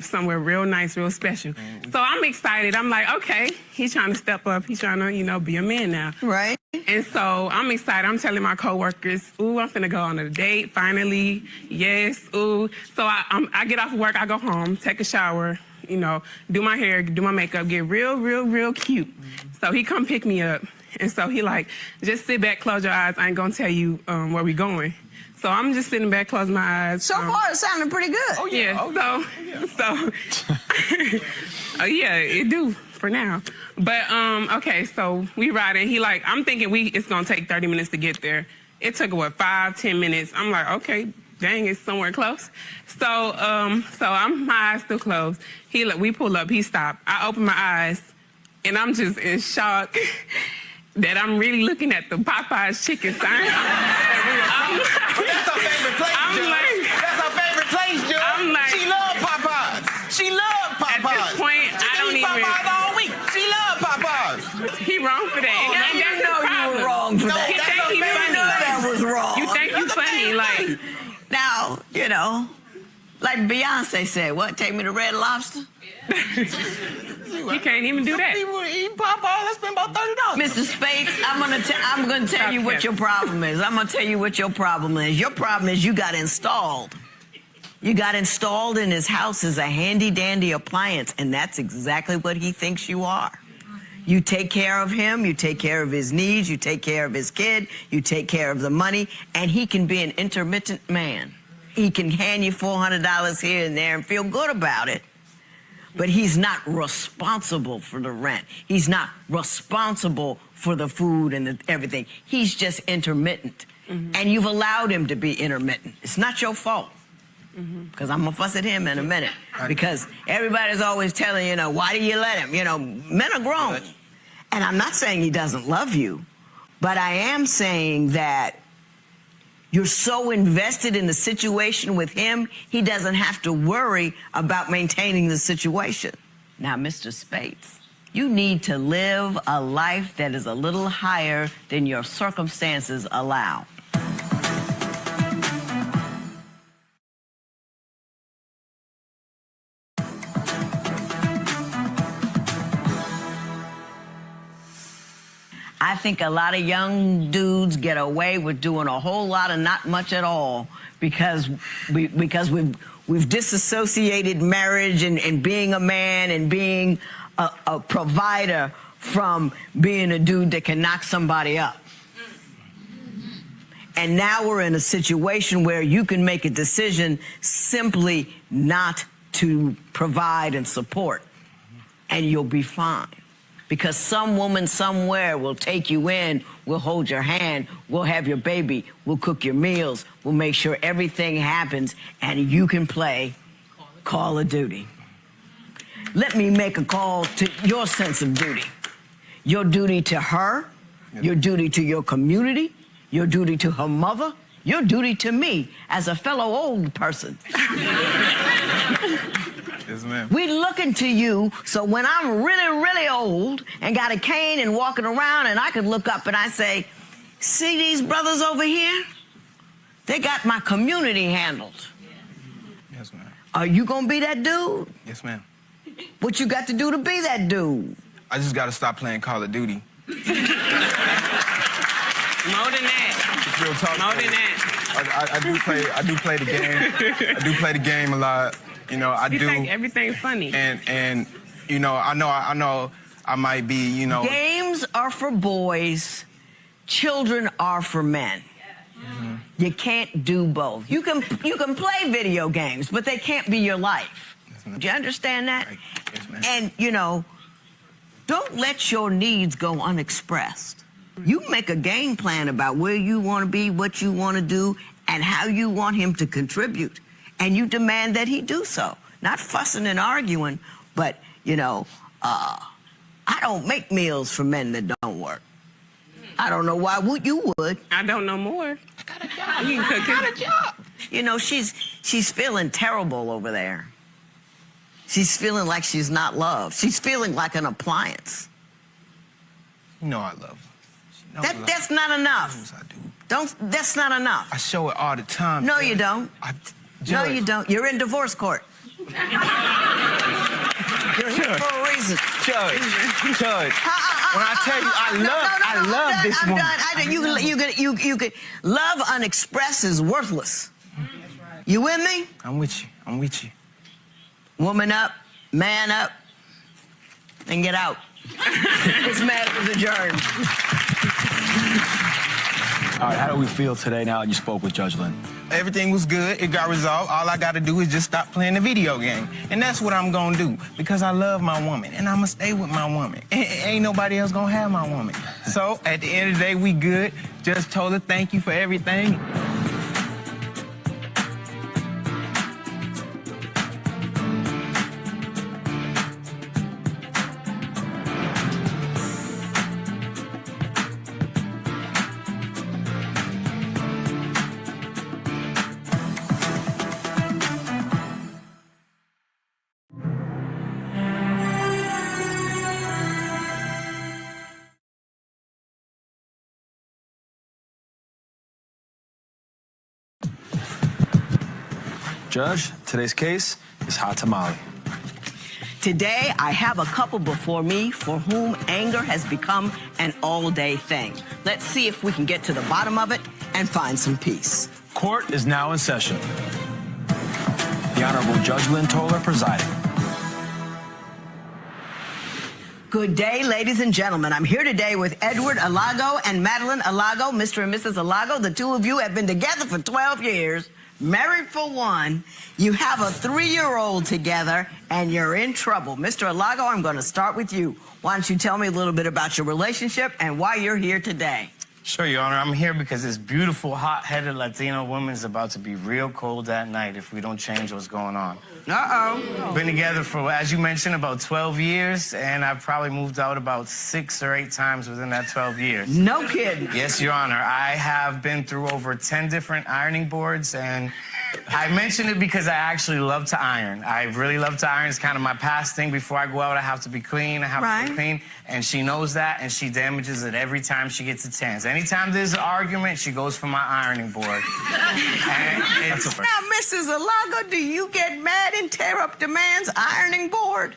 somewhere real nice, real special. So I'm excited. I'm like, okay, he's trying to step up. He's trying to, you know, be a man now. Right. And so I'm excited. I'm telling my coworkers, ooh, I'm finna go on a date, finally. Yes, ooh. So I get off of work, I go home, take a shower, you know, do my hair, do my makeup, get real cute. So he come pick me up. And so he like, just sit back, close your eyes. I ain't gonna tell you where we going. So I'm just sitting back, closing my eyes. So far, it's sounding pretty good. Oh, yeah. Yeah, it do for now. But, okay, so we riding. He like, I'm thinking it's gonna take 30 minutes to get there. It took, 5-10 minutes. I'm like, okay, dang, it's somewhere close. So my eyes still closed. We pull up, he stopped. I open my eyes, and I'm just in shock that I'm really looking at the Popeyes chicken sign. That's our favorite place, Judge. That's our favorite place, Judge. I'm like, she love Popeyes. She love Popeyes. At this point, I don't even. Popeyes all week. She love Popeyes. He wrong for that. You were wrong for that. That was wrong. You think you funny, like. Now, you know, like Beyonce said, what, take me to Red Lobster? You can't even do that. People eat Popeyes, I spend about $30. Mr. Spates, I'm gonna tell you what your problem is. I'm gonna tell you what your problem is. Your problem is you got installed. You got installed in his house as a handy-dandy appliance, and that's exactly what he thinks you are. You take care of him, you take care of his needs, you take care of his kid, you take care of the money, and he can be an intermittent man. He can hand you $400 here and there and feel good about it, but he's not responsible for the rent. He's not responsible for the food and everything. He's just intermittent, and you've allowed him to be intermittent. It's not your fault. Because I'm going to fuss at him in a minute. Because everybody's always telling, you know, why do you let him? You know, men are grown. And I'm not saying he doesn't love you, but I am saying that you're so invested in the situation with him, he doesn't have to worry about maintaining the situation. Now, Mr. Spates, you need to live a life that is a little higher than your circumstances allow. I think a lot of young dudes get away with doing a whole lot of not much at all because we've disassociated marriage and being a man and being a provider from being a dude that can knock somebody up. And now we're in a situation where you can make a decision simply not to provide and support, and you'll be fine. Because some woman somewhere will take you in, will hold your hand, will have your baby, will cook your meals, will make sure everything happens, and you can play Call of Duty. Let me make a call to your sense of duty. Your duty to her, your duty to your community, your duty to her mother, your duty to me as a fellow old person. Yes, ma'am. We looking to you, so when I'm really, really old and got a cane and walking around and I could look up and I say, see these brothers over here? They got my community handled. Yes, ma'am. Are you gonna be that dude? Yes, ma'am. What you got to do to be that dude? I just got to stop playing Call of Duty. More than that. Real talk. More than that. I do play the game. I do play the game a lot. You know, I do. Think everything's funny. And you know, I know I might be, you know. Games are for boys. Children are for men. Mm-hmm. You can't do both. You can play video games, but they can't be your life. Do you understand that? Right. Yes, ma'am. And, you know, don't let your needs go unexpressed. You make a game plan about where you want to be, what you want to do, and how you want him to contribute. And you demand that he do so. Not fussing and arguing, but, you know, I don't make meals for men that don't work. I don't know why you would. I don't know more. I got a job. You got a job. You know, she's feeling terrible over there. She's feeling like she's not loved. She's feeling like an appliance. You know I love her. That's not enough. Yes, I do. That's not enough. I show it all the time. No, you don't. No, you don't. You're in divorce court. You're here for a reason. Judge, when I tell you I love this woman. You could love unexpressed is worthless. You with me? I'm with you. I'm with you. Woman up, man up, and get out. This matter is adjourned. All right, how do we feel today now that you spoke with Judge Lynn? Everything was good. It got resolved. All I got to do is just stop playing the video game. And that's what I'm going to do because I love my woman, and I'm going to stay with my woman. Ain't nobody else going to have my woman. So at the end of the day, we good. Just told her thank you for everything. Judge, today's case is hot tamale. Today, I have a couple before me for whom anger has become an all-day thing. Let's see if we can get to the bottom of it and find some peace. Court is now in session. The Honorable Judge Lynn Toler presiding. Good day, ladies and gentlemen. I'm here today with Edward Alago and Madeline Alago. Mr. and Mrs. Alago, the two of you have been together for 12 years. Married for one, you have a 3-year-old together, and you're in trouble. Mr. Alago, I'm going to start with you. Why don't you tell me a little bit about your relationship and why you're here today? Sure, Your Honor. I'm here because this beautiful, hot-headed Latino woman is about to be real cold that night if we don't change what's going on. Uh-oh. Been together for, as you mentioned, about 12 years, and I've probably moved out about 6 or 8 times within that 12 years. No kidding. Yes, Your Honor. I have been through over 10 different ironing boards, and I mention it because I actually love to iron. I really love to iron. It's kind of my past thing. Before I go out, I have to be clean. I have to be clean, and she knows that, and she damages it every time she gets a chance. Anytime there's an argument, she goes for my ironing board. And it's... Now, Mrs. Alago, do you get mad and tear up the man's ironing board?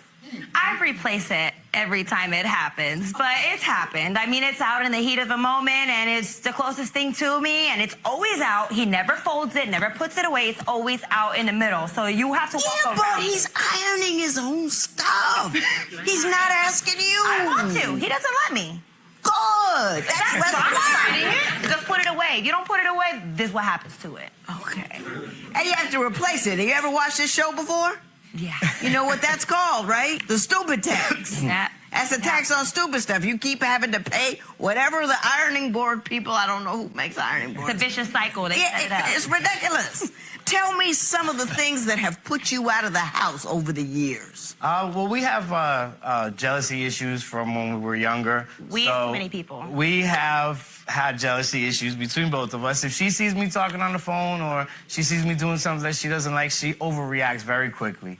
I replace it every time it happens, but it's happened. I mean, it's out in the heat of the moment, and it's the closest thing to me, and it's always out. He never folds it, never puts it away. It's always out in the middle, so you have to walk around. Yeah, but he's ironing his own stuff. He's not asking you. I want to. He doesn't let me. Good. That's fine. Just put it away. If you don't put it away, this is what happens to it. Okay. And you have to replace it. Have you ever watched this show before? Yeah. You know what that's called, right? The stupid tax. Yeah. That's a tax on stupid stuff. You keep having to pay whatever the ironing board people, I don't know who makes ironing boards. It's a vicious cycle. They set it up. It's ridiculous. Tell me some of the things that have put you out of the house over the years. Well, we have jealousy issues from when we were younger. We have too many people. We have had jealousy issues between both of us. If she sees me talking on the phone or she sees me doing something that she doesn't like, she overreacts very quickly.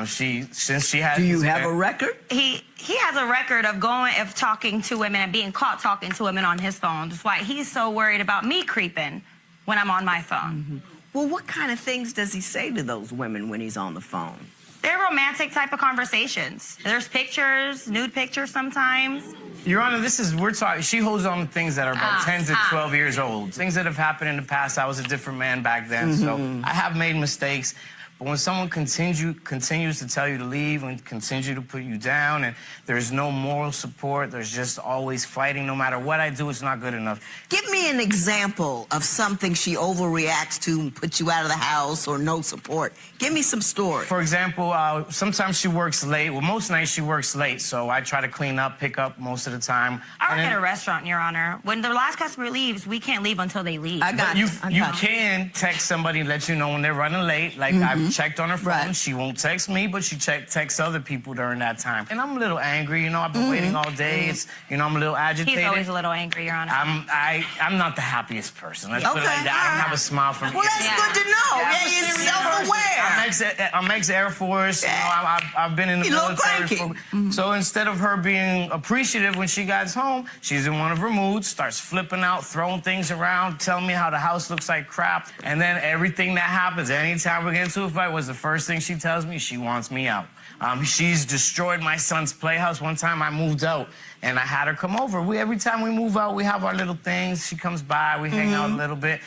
Since she has. Do you have a record? He has a record of talking to women and being caught talking to women on his phone. That's why he's so worried about me creeping when I'm on my phone. Mm-hmm. Well, what kind of things does he say to those women when he's on the phone? They're romantic type of conversations. There's pictures, nude pictures sometimes. Your Honor, we're talking, she holds on to things that are about 10 to 12 years old. Things that have happened in the past. I was a different man back then, so I have made mistakes. But when someone continues to tell you to leave and continue to put you down, and there's no moral support, there's just always fighting. No matter what I do, it's not good enough. Give me an example of something she overreacts to and puts you out of the house, or no support. Give me some stories. For example, sometimes she works late. Well, most nights she works late, so I try to clean up, pick up most of the time. I work at a restaurant, Your Honor. When the last customer leaves, we can't leave until they leave. You can text somebody and let you know when they're running late. Like, I've checked on her phone. Right. She won't text me, but she texts other people during that time. And I'm a little angry. You know, I've been waiting all day. It's, you know, I'm a little agitated. He's always a little angry, Your Honor. I'm not the happiest person. Let's put it like that. I don't have a smile from. Well, that's good to know. Yeah, you're self-aware. I'm ex-Air Force. You know, I've been in the military. So instead of her being appreciative when she gets home, she's in one of her moods, starts flipping out, throwing things around, telling me how the house looks like crap. And then everything that happens, anytime we get into a fight, was the first thing she tells me, she wants me out. She's destroyed my son's playhouse. One time I moved out and I had her come over. Every time we move out, we have our little things. She comes by, we hang out a little bit.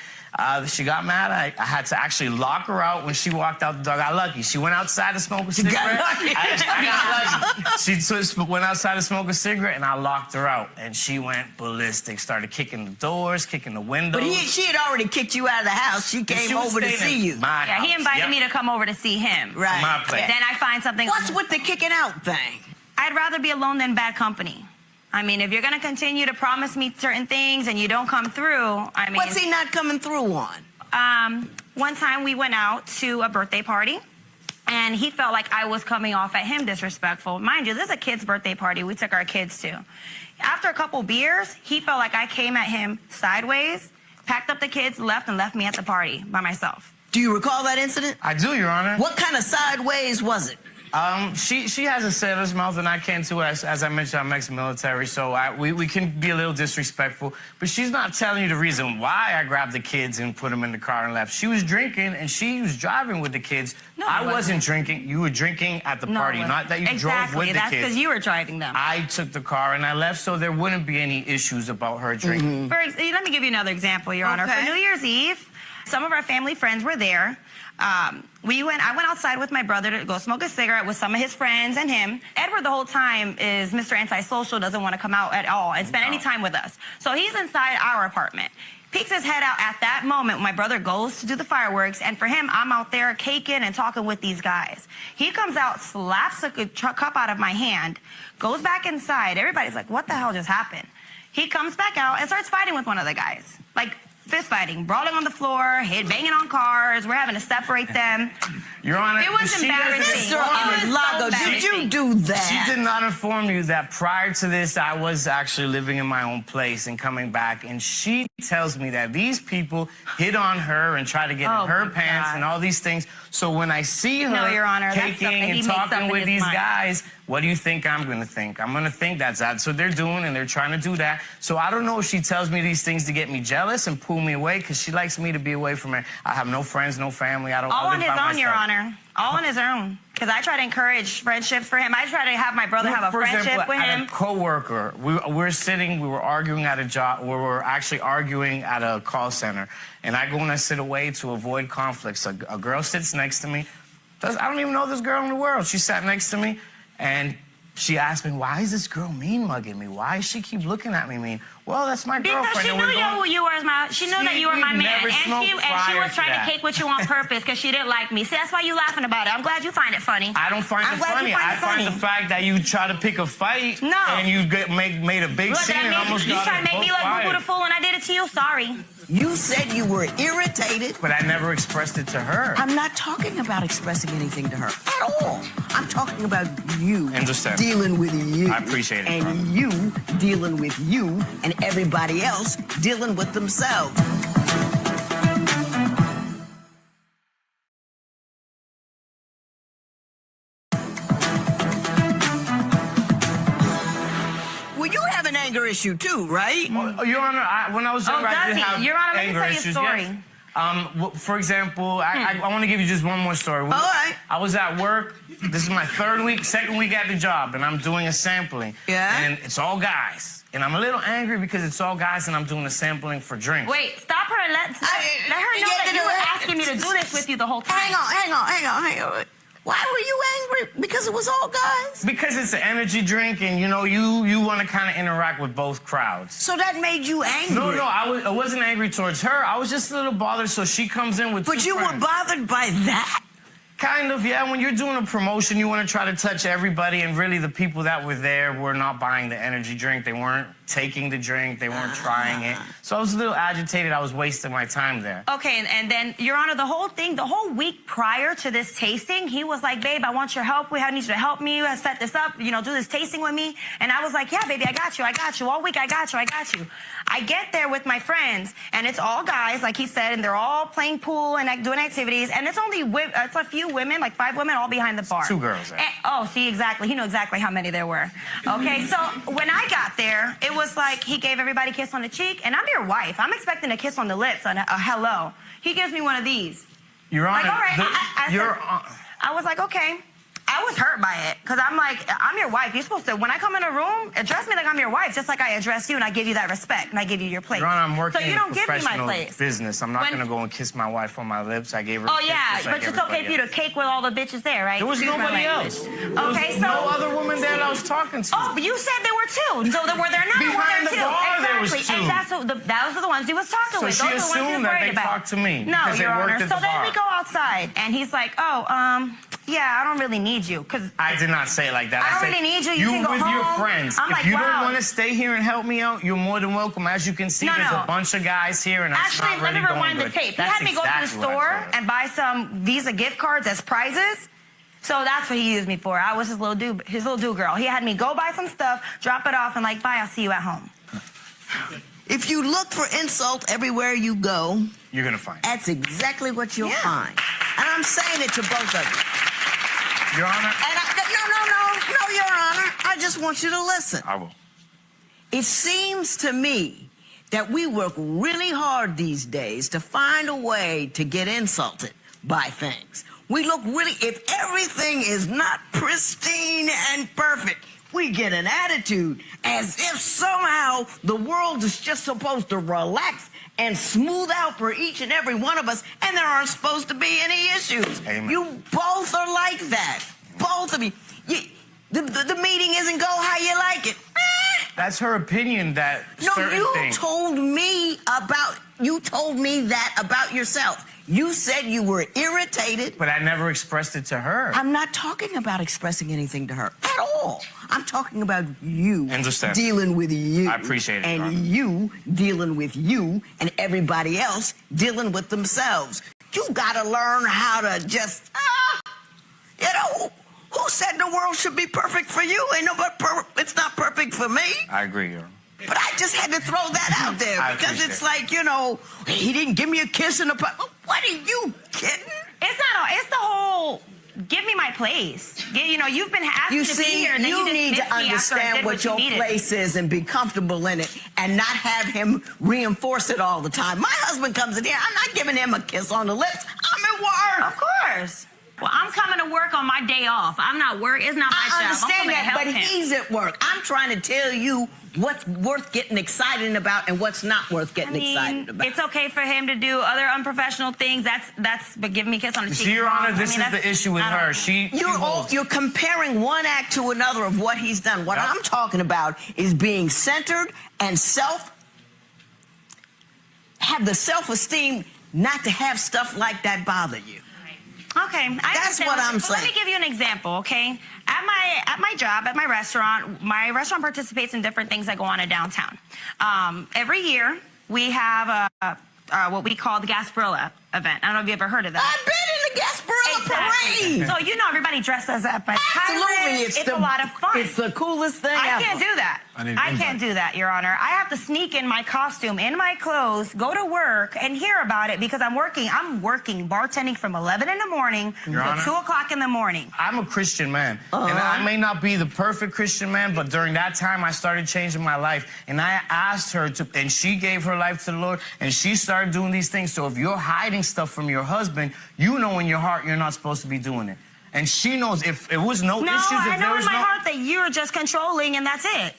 She got mad. I had to actually lock her out when she walked out the door. I got lucky. She went outside to smoke a cigarette. I got lucky. She went outside to smoke a cigarette, and I locked her out. And she went ballistic, started kicking the doors, kicking the windows. But she had already kicked you out of the house. She came over to see you. Yeah, he invited me to come over to see him. Right. My place. Then I find something. What's with the kicking out thing? I'd rather be alone than bad company. I mean, if you're going to continue to promise me certain things and you don't come through, I mean... What's he not coming through on? One time we went out to a birthday party, and he felt like I was coming off at him disrespectful. Mind you, this is a kid's birthday party we took our kids to. After a couple beers, he felt like I came at him sideways, packed up the kids, left, and left me at the party by myself. Do you recall that incident? I do, Your Honor. What kind of sideways was it? She has a sailor's mouth, and I can too. As I mentioned, I'm ex-military, so we can be a little disrespectful. But she's not telling you the reason why I grabbed the kids and put them in the car and left. She was drinking, and she was driving with the kids. No, I wasn't drinking. You were drinking at the party, not that you drove with the kids. That's because you were driving them. I took the car and I left, so there wouldn't be any issues about her drinking. Let me give you another example, Your Honor. For New Year's Eve, some of our family friends were there. I went outside with my brother to go smoke a cigarette with some of his friends and him. Edward the whole time is Mr. Antisocial, doesn't want to come out at all and spend any time with us. So he's inside our apartment. Peeks his head out at that moment when my brother goes to do the fireworks, and for him, I'm out there caking and talking with these guys. He comes out, slaps a cup out of my hand, goes back inside. Everybody's like, what the hell just happened? He comes back out and starts fighting with one of the guys. Like, fist fighting, brawling on the floor, banging on cars. We're having to separate them. Your Honor, it was embarrassing. Did you do that? She did not inform you that prior to this, I was actually living in my own place and coming back. And she tells me that these people hit on her and try to get in her pants and all these things. So when I see her Your Honor, taking and talking with these guys, What do you think I'm going to think? I'm going to think that's what they're doing, and they're trying to do that. So I don't know if she tells me these things to get me jealous and pull me away, because she likes me to be away from her. I have no friends, no family. I All live on his by own, myself. Your Honor. All on his own. Because I try to encourage friendships for him. I try to have my brother have a For friendship example, with him. a coworker, we were arguing at a job. We were actually arguing at a call center, and I go and I sit away to avoid conflicts. A girl sits next to me. I don't even know this girl in the world. She sat next to me, and she asked me, why is this girl mean mugging me? Why does she keep looking at me mean? Well, that's my girlfriend. Because she knew you were she knew that you were my man, and she was trying to cake with you on purpose because she didn't like me. See, that's why you laughing about it. I'm glad you find it funny. I don't find it funny. I find the fact that you try to pick a fight and you made a big scene and almost got you trying to make me look boo-boo the fool, and I did it to you. Sorry. You said you were irritated. But I never expressed it to her. I'm not talking about expressing anything to her at all. I'm talking about you dealing with you. I appreciate it. And you dealing with you and everybody else dealing with themselves. Well, you have an anger issue too, right? Your Honor, when I was younger, I did have Your Honor, let me anger tell you a issues. story. Yes. For example, I want to give you just one more story. All right. I was at work. This is my second week at the job, and I'm doing a sampling. Yeah. And it's all guys. And I'm a little angry because it's all guys, and I'm doing a sampling for drinks. Wait, stop her and let her know that you were asking me to do this with you the whole time. Hang on. Why were you angry? Because it was all guys? Because it's an energy drink, and you want to kind of interact with both crowds. So that made you angry? No, I wasn't angry towards her. I was just a little bothered, so she comes in with But you were bothered by that? Kind of, yeah. When you're doing a promotion, you want to try to touch everybody, and really the people that were there were not buying the energy drink. They weren't taking the drink. They weren't trying it. So I was a little agitated. I was wasting my time there. Okay, and then, Your Honor, the whole week prior to this tasting, he was like, babe, I want your help. I need you to help me. I set this up, do this tasting with me. And I was like, yeah, baby, I got you. All week, I got you. I get there with my friends, and it's all guys, like he said, and they're all playing pool and doing activities, and it's a few women, like 5 women, all behind the bar. 2 girls there. See, exactly. He knew exactly how many there were. Okay, so when I got there, it was like he gave everybody a kiss on the cheek, and I'm your wife. I'm expecting a kiss on the lips, and a hello. He gives me one of these. Your Honor, all right, I was like, okay. I was hurt by it, because I'm like, I'm your wife. You're supposed to, when I come in a room, address me like I'm your wife, just like I address you, and I give you that respect, and I give you your place. Your Honor, I'm working in a professional business. I'm not going to go and kiss my wife on my lips. I gave her Oh, yeah, but it's okay for you to cake with all the bitches there, right? There was nobody else. Okay, so... no other woman there that I was talking to. Oh, but you said there were 2. So were there not? Behind the bar, exactly. there was 2. And those are the ones he was talking with. So she assumed that they talked to me. No, Your Honor. So then we go outside, and he's like, yeah, I don't really need you, because... I did not say it like that. I don't really need you. You can go with home. Your friends. I'm if you don't want to stay here and help me out, you're more than welcome. As you can see, there's a bunch of guys here, and that's not really going good. Actually, let me rewind the tape. He had me go to the store and buy some Visa gift cards as prizes. So that's what he used me for. I was his little dude girl. He had me go buy some stuff, drop it off, and like, bye, I'll see you at home. If you look for insult everywhere you go, you're going to find it. That's exactly what you'll find. And I'm saying it to both of you. Your Honor. And no, Your Honor. I just want you to listen. I will. It seems to me that we work really hard these days to find a way to get insulted by things. We look really, if everything is not pristine and perfect, we get an attitude as if somehow the world is just supposed to relax and smooth out for each and every one of us, and there aren't supposed to be any issues. Amen. You both are like that. Both of you. The meeting isn't go how you like it. That's her opinion that told me that about yourself. You said you were irritated. But I never expressed it to her. I'm not talking about expressing anything to her at all. I'm talking about you dealing with you. I appreciate it, And you dealing with you and everybody else dealing with themselves. You gotta learn how to just, who said the world should be perfect for you? It's not perfect for me. I agree, Your Honor. But I just had to throw that out there because it's like, he didn't give me a kiss in the... What are you kidding? It's the whole give me my place. You know, you've been asking You to be see, here, and then you just need missed to me after I understand did what you your needed. place is and be comfortable in it and not have him reinforce it all the time. My husband comes in here, I'm not giving him a kiss on the lips. I'm at work. Of course. Well, I'm coming to work on my day off. I'm not work. It's not my job. I understand I'm coming that, to help but him. he's at work. I'm trying to tell you what's worth getting excited about and what's not worth getting excited about. It's okay for him to do other unprofessional things. But giving me a kiss on the cheek. See, Your Honor, this is the issue with her. You're comparing one act to another of what he's done. What I'm talking about is being centered and have the self-esteem not to have stuff like that bother you. Okay, That's what I'm saying. Let me give you an example, okay? At my job, at my restaurant participates in different things that go on in downtown. Every year, we have what we call the Gasparilla event. I don't know if you ever heard of that. I've been in the Gasparilla parade. So you know everybody dresses up as Absolutely, pirates. It's a lot of fun. It's the coolest thing I ever. can't do that. I can't do that, Your Honor. I have to sneak in my costume, in my clothes, go to work, and hear about it because I'm working. I'm working bartending from 11 in the morning to 2 o'clock in the morning. I'm a Christian man, and I may not be the perfect Christian man, but during that time, I started changing my life, and I asked her to, and she gave her life to the Lord, and she started doing these things. So if you're hiding stuff from your husband, you know in your heart you're not supposed to be doing it. And she knows if it was no issues, I know in my heart that you're just controlling, and that's it.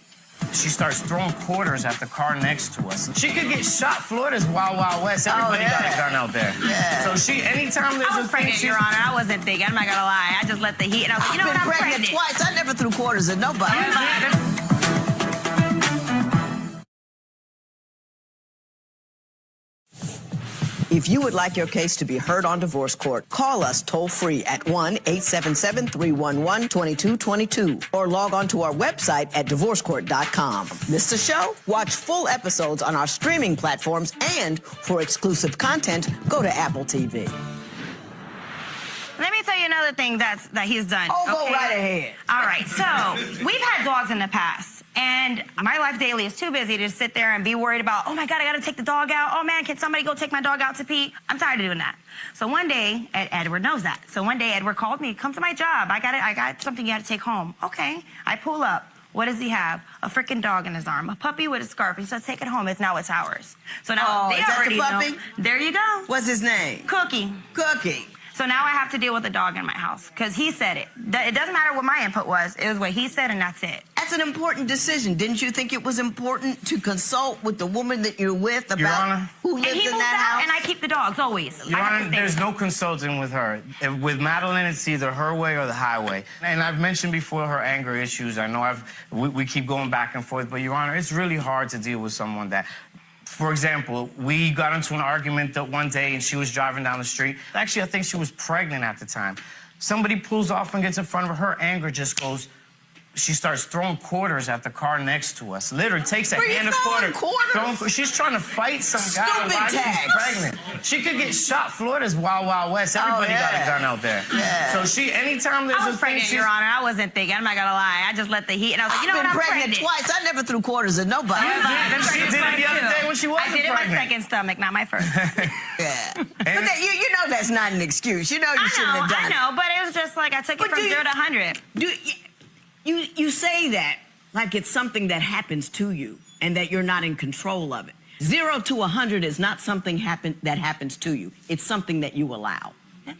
She starts throwing quarters at the car next to us. She could get shot. Florida's Wild Wild West. Everybody got a gun out there. Yeah. So anytime there's I was pregnant, Your Honor. I wasn't thinking. I'm not gonna lie. I just let the heat, and I was like, you know what? I'm pregnant twice. I never threw quarters at nobody. If you would like your case to be heard on divorce court, call us toll-free at 1-877-311-2222 or log on to our website at divorcecourt.com. Missed a show? Watch full episodes on our streaming platforms, and for exclusive content, go to Apple TV. Let me tell you another thing that he's done. Go right ahead. All right, so we've had dogs in the past, and my life daily is too busy to sit there and be worried about, oh my God, I gotta take the dog out. Oh man, can somebody go take my dog out to pee? I'm tired of doing that. So one day, Edward knows that. So one day, Edward called me, come to my job. I got something you gotta take home. Okay, I pull up. What does he have? A freaking dog in his arm, a puppy with a scarf. He said, take it home. It's ours. So now they is that already the puppy? know. There you go. What's his name? Cookie. Cookie. So now I have to deal with a dog in my house because he said it. It doesn't matter what my input was. It was what he said, and that's it. That's an important decision. Didn't you think it was important to consult with the woman that you're with about who lives in that house? And I keep the dogs always. Your Honor, there's no consulting with her. With Madeline, it's either her way or the highway. And I've mentioned before her anger issues. I know we keep going back and forth, but Your Honor, it's really hard to deal with someone that. For example, we got into an argument that one day and she was driving down the street. Actually, I think she was pregnant at the time. Somebody pulls off and gets in front of her. Her anger just goes. She starts throwing quarters at the car next to us. Literally takes a hand of quarters. She's trying to fight some guy while she's pregnant. She could get shot. Florida's Wild Wild West. Everybody got a gun out there. Yeah. So anytime there's I was pregnant, Your Honor. I wasn't thinking. I'm not gonna lie. I just let the heat, and I was like, you know what? I'm pregnant twice. I never threw quarters at nobody. She did it the other day when she wasn't pregnant. I did it in my second stomach, not my first. Yeah. But you know that's not an excuse. You know you shouldn't have done it. I know, but it was just like I took it from 0 to 100. You say that like it's something that happens to you and that you're not in control of it. 0 to 100 is not something that happens to you. It's something that you allow. Yeah,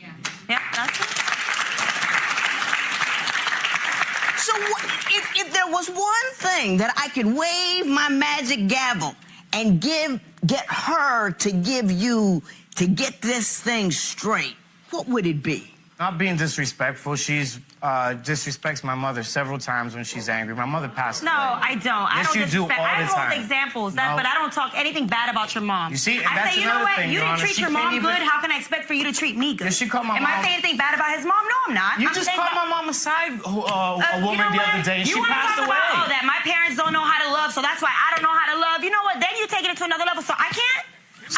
that's it. So if there was one thing that I could wave my magic gavel and get her to give you to get this thing straight, what would it be? Not being disrespectful. She's disrespects my mother several times when she's angry. My mother passed away. No, I don't. Yes, you do all the I time. hold examples, No. but I don't talk anything bad about your mom. You see, and I that's say, you know another what? thing, You Your didn't Honor. treat She your can't mom even- good. How can I expect for you to treat me good? Did she call my Am mom? I saying anything bad about his mom? No, I'm not. You I'm just saying called that- my mom aside, a you woman know the what? other day, and You she wanna passed talk away. About, that my parents don't know how to love, so that's why I don't know how to love. You know what? Then you take it to another level, so I can't?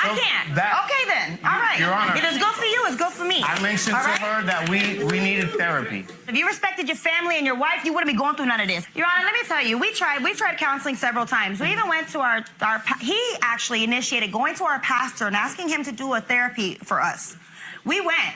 I can't. Okay, then. All right. Your Honor. If it's good for you, it's good for me. I mentioned to her that we needed therapy. If you respected your family and your wife, you wouldn't be going through none of this. Your Honor, let me tell you, we've tried counseling several times. We even went to he actually initiated going to our pastor and asking him to do a therapy for us. We went.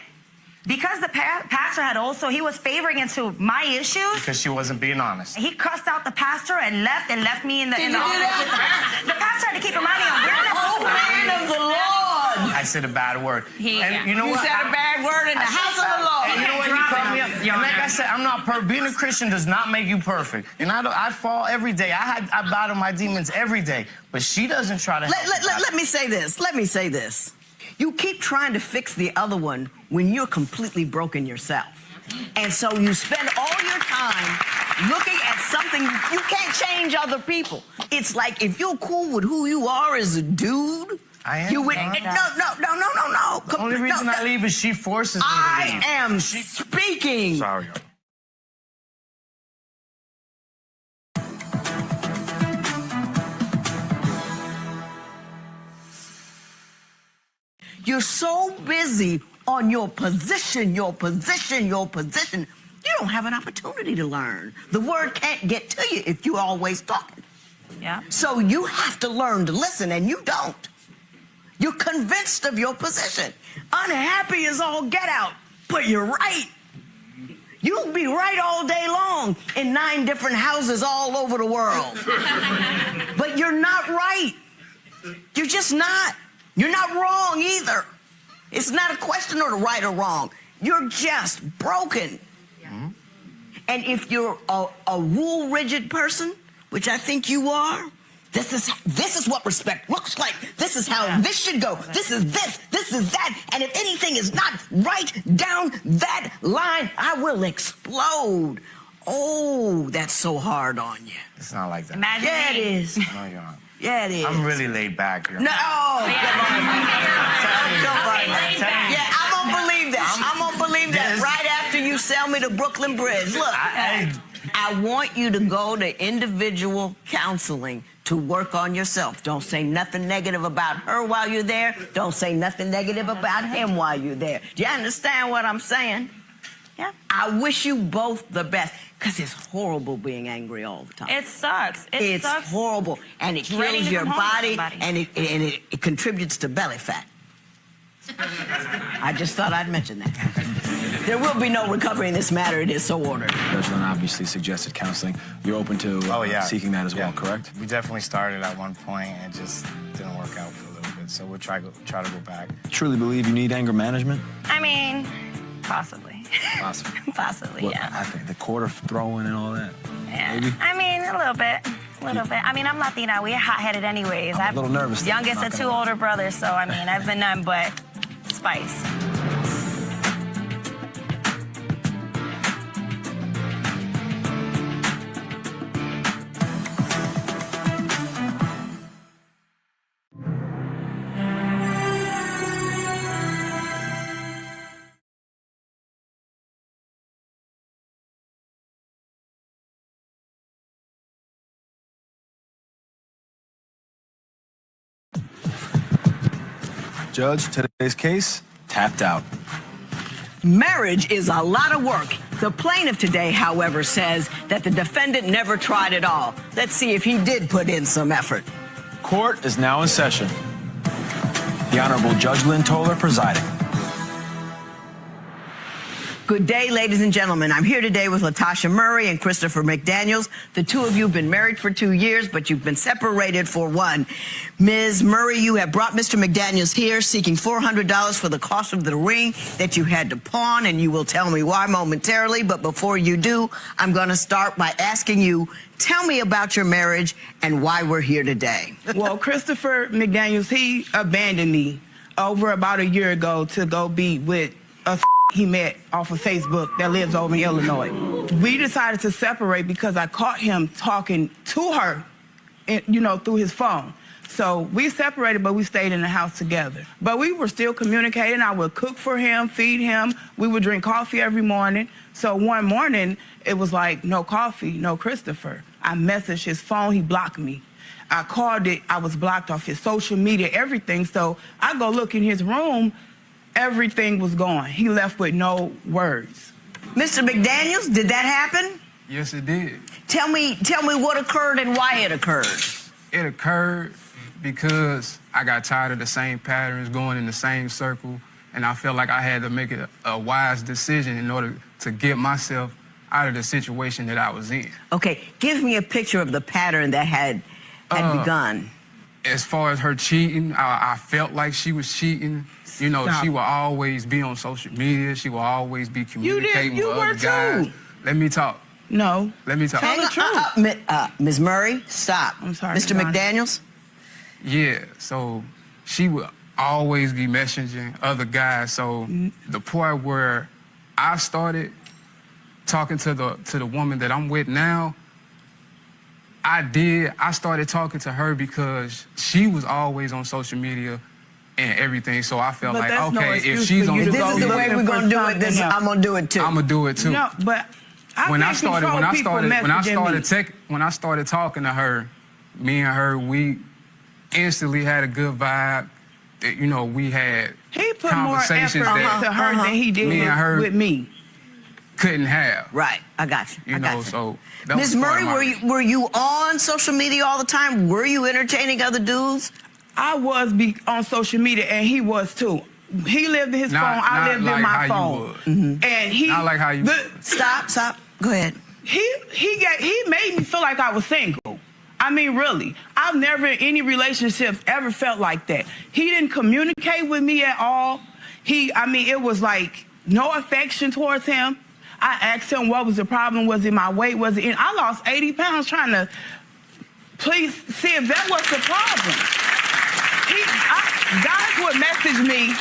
Because the pastor had also, he was favoring into my issues. Because she wasn't being honest. He cussed out the pastor and left me in the office with the pastor had to keep reminding him, we're the whole man of the Lord. I said a bad word. You said a bad word in the house of the Lord. And you know what? He called me up. And like I said, I'm not perfect. Being a Christian does not make you perfect. And I fall every day. I battle my demons every day. But she doesn't try to help. Let me say this. Let me say this. You keep trying to fix the other one when you're completely broken yourself. And so you spend all your time looking at something. You can't change other people. It's like if you're cool with who you are as a dude, I am. no. The only reason I leave is she forces me to leave. I am speaking. Sorry. You're so busy on your position. You don't have an opportunity to learn. The word can't get to you if you're always talking. Yeah. So you have to learn to listen, and you don't. You're convinced of your position. Unhappy as all get out, but you're right. You'll be right all day long in 9 different houses all over the world. But you're not right. You're just not. You're not wrong either. It's not a question of right or wrong. You're just broken. Mm-hmm. And if you're a rule-rigid person, which I think you are, this is what respect looks like. This is how this should go. This is that. And if anything is not right down that line, I will explode. Oh, that's so hard on you. It's not like that. Imagine yeah, it is. No, you're not. Yeah, it is. I'm really laid back. No, come on. Yeah, I'm gonna believe that. I'm gonna believe that right after you sell me the Brooklyn Bridge. Look, I want you to go to individual counseling to work on yourself. Don't say nothing negative about her while you're there. Don't say nothing negative about him while you're there. Do you understand what I'm saying? Yeah. I wish you both the best, because it's horrible being angry all the time. It sucks. It's horrible, and it kills your body, and it contributes to belly fat. I just thought I'd mention that. There will be no recovery in this matter. It is so ordered. Judge Lynn obviously suggested counseling. You're open to seeking that as well, correct? We definitely started at one point, and it just didn't work out for a little bit, so we'll try to go back. Truly believe you need anger management? I mean, possibly. Possibly, yeah. I think the quarter throwing and all that. Yeah. Maybe? I mean, a little bit. I mean, I'm Latina. We're hot-headed anyways. I'm a little nervous. Youngest of 2 older brothers, so I mean, I've been none but spice. Judge, today's case, tapped out. Marriage is a lot of work. The plaintiff today, however, says that the defendant never tried at all. Let's see if he did put in some effort. Court is now in session. The Honorable Judge Lynn Toler presiding. Good day, ladies and gentlemen. I'm here today with Latasha Murray and Christopher McDaniels. The two of you have been married for 2 years, but you've been separated for 1. Ms. Murray, you have brought Mr. McDaniels here seeking $400 for the cost of the ring that you had to pawn, and you will tell me why momentarily. But before you do, I'm going to start by asking you, tell me about your marriage and why we're here today. Well, Christopher McDaniels, he abandoned me over about a year ago to go be with a he met off of Facebook that lives over in Illinois. We decided to separate because I caught him talking to her, through his phone. So we separated, but we stayed in the house together. But we were still communicating. I would cook for him, feed him. We would drink coffee every morning. So one morning, it was like, no coffee, no Christopher. I messaged his phone, he blocked me. I called it, I was blocked off his social media, everything. So I go look in his room, everything was gone. He left with no words. Mr. McDaniels, did that happen? Yes, it did. Tell me what occurred and why it occurred. It occurred because I got tired of the same patterns, going in the same circle, and I felt like I had to make a wise decision in order to get myself out of the situation that I was in. Okay, give me a picture of the pattern that had begun. As far as her cheating, I felt like she was cheating. You know, Stop. she will always be on social media. She will always be communicating You with were other guys. too. Let me talk. No. Let me talk. Tell the truth. Ms. Murray, stop. I'm sorry, Mr. Your Honor. McDaniels? Yeah, so she would always be messaging other guys. So the part where I started talking to the woman that I'm with now, I started talking to her because she was always on social media and everything. So I felt But like, that's no okay, if excuse she's for on you to This social is the media, way we're going to do it. This, I'm going to do it too. I'm gonna do it too. No, but When I started talking to her, me and her, we instantly had a good vibe. You know, we had he put more effort conversations that into her than he did me and her with me. couldn't have. Right, I got you. You know, so that Ms. was part Murray, of my were you on social media all the time? Were you entertaining other dudes? I was on social media, and he was too. He lived in his phone. I lived in my phone. And he Not like how you Stop. Go ahead. He made me feel like I was single. I mean, really. I've never in any relationships ever felt like that. He didn't communicate with me at all. It was like no affection towards him. I asked him what was the problem. Was it my weight? Was it in? I lost 80 pounds trying to please see if that was the problem. Guys would message me,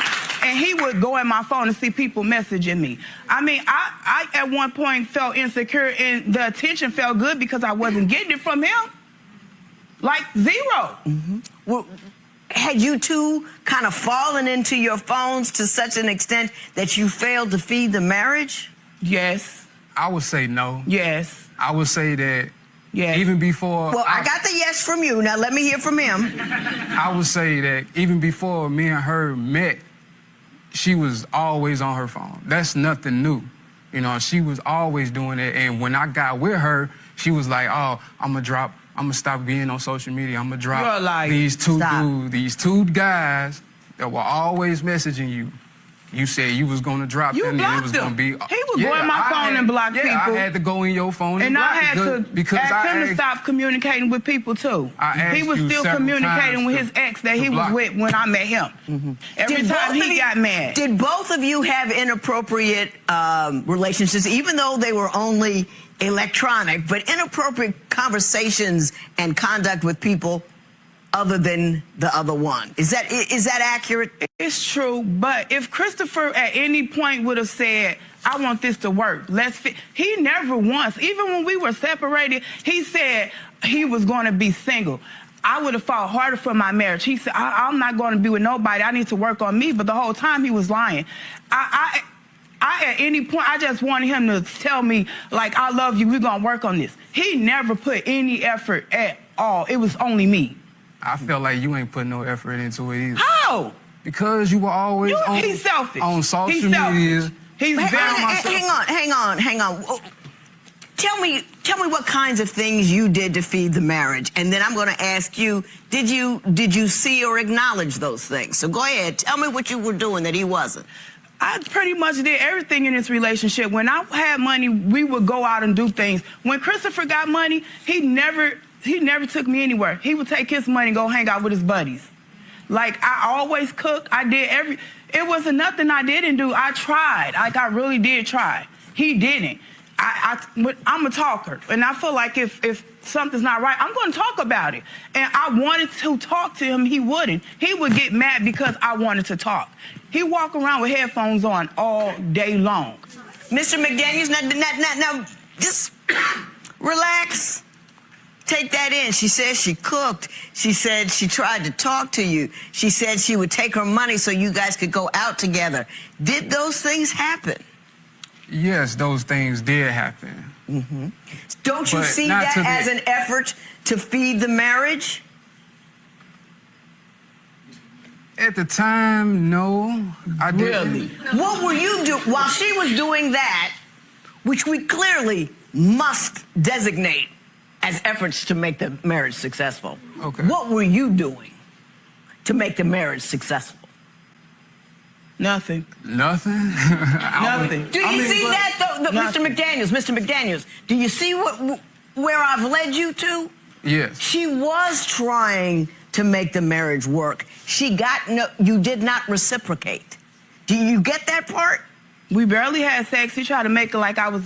and he would go in my phone and see people messaging me. I mean, I at one point felt insecure, and the attention felt good because I wasn't getting it from him. Like zero. Well, had you two kind of fallen into your phones to such an extent that you failed to feed the marriage? Yes. I would say no. Yes. I would say that yes. Even before... Well, I got the yes from you. Now let me hear from him. I would say that even before me and her met, she was always on her phone. That's nothing new. You know, she was always doing it. And when I got with her, she was like, oh, I'm gonna stop being on social media. I'm gonna drop these two guys that were always messaging you. You said you was gonna drop them, and it was gonna be. He would go in my phone and block people. I had to go in your phone and block I had to ask him to stop communicating with people too. He was still communicating with his ex that he was with when I met him. Every time he got mad. Did both of you have inappropriate relationships, even though they were only electronic, but inappropriate conversations and conduct with people other than the other one? Is that accurate? It's true, but if Christopher at any point would have said, I want this to work, he never once, even when we were separated, he said he was going to be single. I would have fought harder for my marriage. He said, I'm not going to be with nobody. I need to work on me. But the whole time he was lying. I at any point, I just wanted him to tell me, like, I love you, we're going to work on this. He never put any effort at all. It was only me. I felt like you ain't putting no effort into it either. How? Because you were always he's selfish. On social media. He's very hang on. Tell me what kinds of things you did to feed the marriage, and then I'm going to ask you, did you see or acknowledge those things? So go ahead, tell me what you were doing that he wasn't. I pretty much did everything in this relationship. When I had money, we would go out and do things. When Christopher got money, he never took me anywhere. He would take his money and go hang out with his buddies. Like, I always cooked. It wasn't nothing I didn't do. I tried. Like, I really did try. He didn't. I'm a talker, and I feel like if something's not right, I'm going to talk about it. And I wanted to talk to him. He wouldn't. He would get mad because I wanted to talk. He walk around with headphones on all day long. Mr. McDaniels, now just relax. Take that in. She says she cooked. She said she tried to talk to you. She said she would take her money so you guys could go out together. Did those things happen? Yes, those things did happen. Don't you see that as an effort to feed the marriage? At the time, no, I didn't. Really? What were you doing while she was doing that, which we clearly must designate as efforts to make the marriage successful? Okay. What were you doing to make the marriage successful? Nothing. Nothing? Nothing. Do you see that, though, Mr. McDaniels, do you see where I've led you to? Yes. She was trying to make the marriage work. You did not reciprocate. Do you get that part? We barely had sex. He tried to make it like I was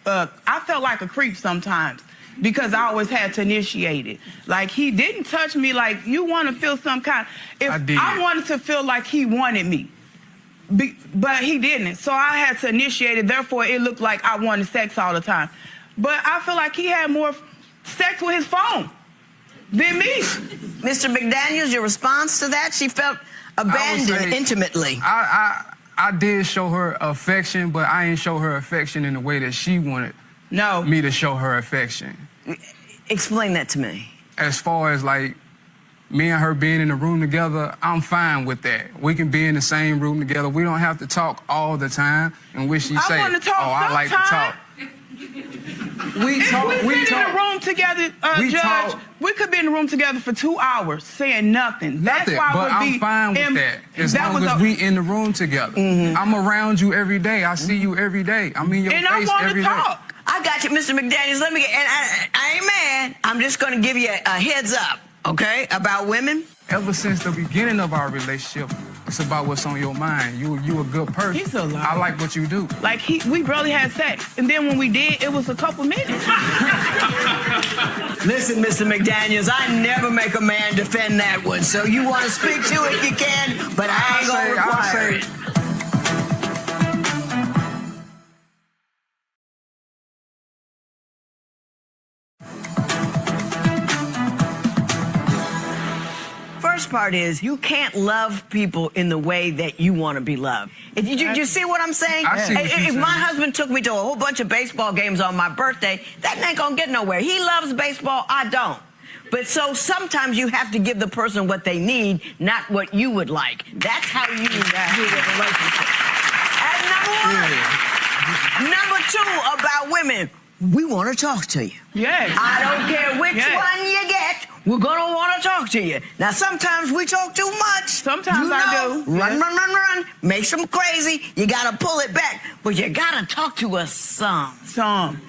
I felt like a creep sometimes because I always had to initiate it. Like, he didn't touch me like you want to feel some kind. I wanted to feel like he wanted me. But he didn't. So I had to initiate it. Therefore, it looked like I wanted sex all the time. But I feel like he had more sex with his phone than me. Mr. McDaniels, your response to that? She felt abandoned intimately. I did show her affection, but I ain't show her affection in the way that she wanted me to show her affection. Explain that to me. As far as, like, me and her being in the room together, I'm fine with that. We can be in the same room together. We don't have to talk all the time in which she say, I like to talk. We sit in the room together, Judge. We could be in the room together for 2 hours saying nothing. That's why but I'm fine with that. As long as we in the room together. I'm around you every day. I see you every day. I'm in your face every day. And I want to talk. I got you, Mr. McDaniels. Let me get, and I ain't mad. I'm just going to give you a heads up, okay, about women. Ever since the beginning of our relationship, it's about what's on your mind. You a good person. He's a liar. I like what you do. Like, we barely had sex. And then when we did, it was a couple minutes. Listen, Mr. McDaniels, I never make a man defend that one. So you want to speak to it, you can, but I ain't going to require it. First part is you can't love people in the way that you want to be loved. You see what I'm saying? I see what you're saying. If my husband took me to a whole bunch of baseball games on my birthday, that ain't gonna get nowhere. He loves baseball, I don't. But so sometimes you have to give the person what they need, not what you would like. That's how you do a relationship. And number two about women, we want to talk to you. Yes. I don't care which one you get. We're going to want to talk to you. Now, sometimes we talk too much. Sometimes I do. Run. Makes them crazy. You got to pull it back. But you got to talk to us some.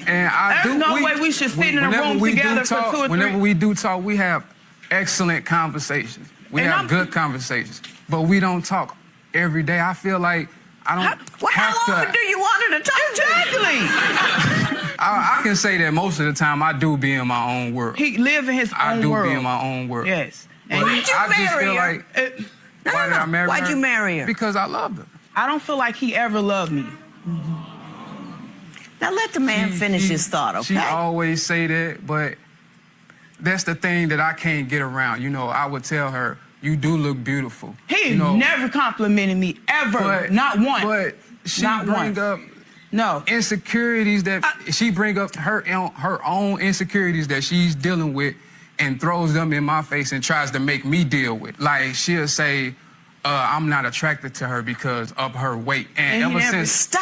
And There's no way we should sit in a room together for 2 or 3. Whenever we do talk, we have excellent conversations. We have good conversations. But we don't talk every day. I feel like I don't have to. How often do you want her to talk Exactly. I can say that most of the time I do be in my own world. He lives in his own world. I do be in my own world. Yes. And why'd you marry her? Why did I marry her? Why'd you marry her? Because I loved her. I don't feel like he ever loved me. Now let the man finish his thought, okay? She always say that, but that's the thing that I can't get around. You know, I would tell her, you do look beautiful. He never complimented me, ever. Not once. But she bring up insecurities that she bring up her own insecurities that she's dealing with and throws them in my face and tries to make me deal with. Like, she'll say, I'm not attracted to her because of her weight. And ever since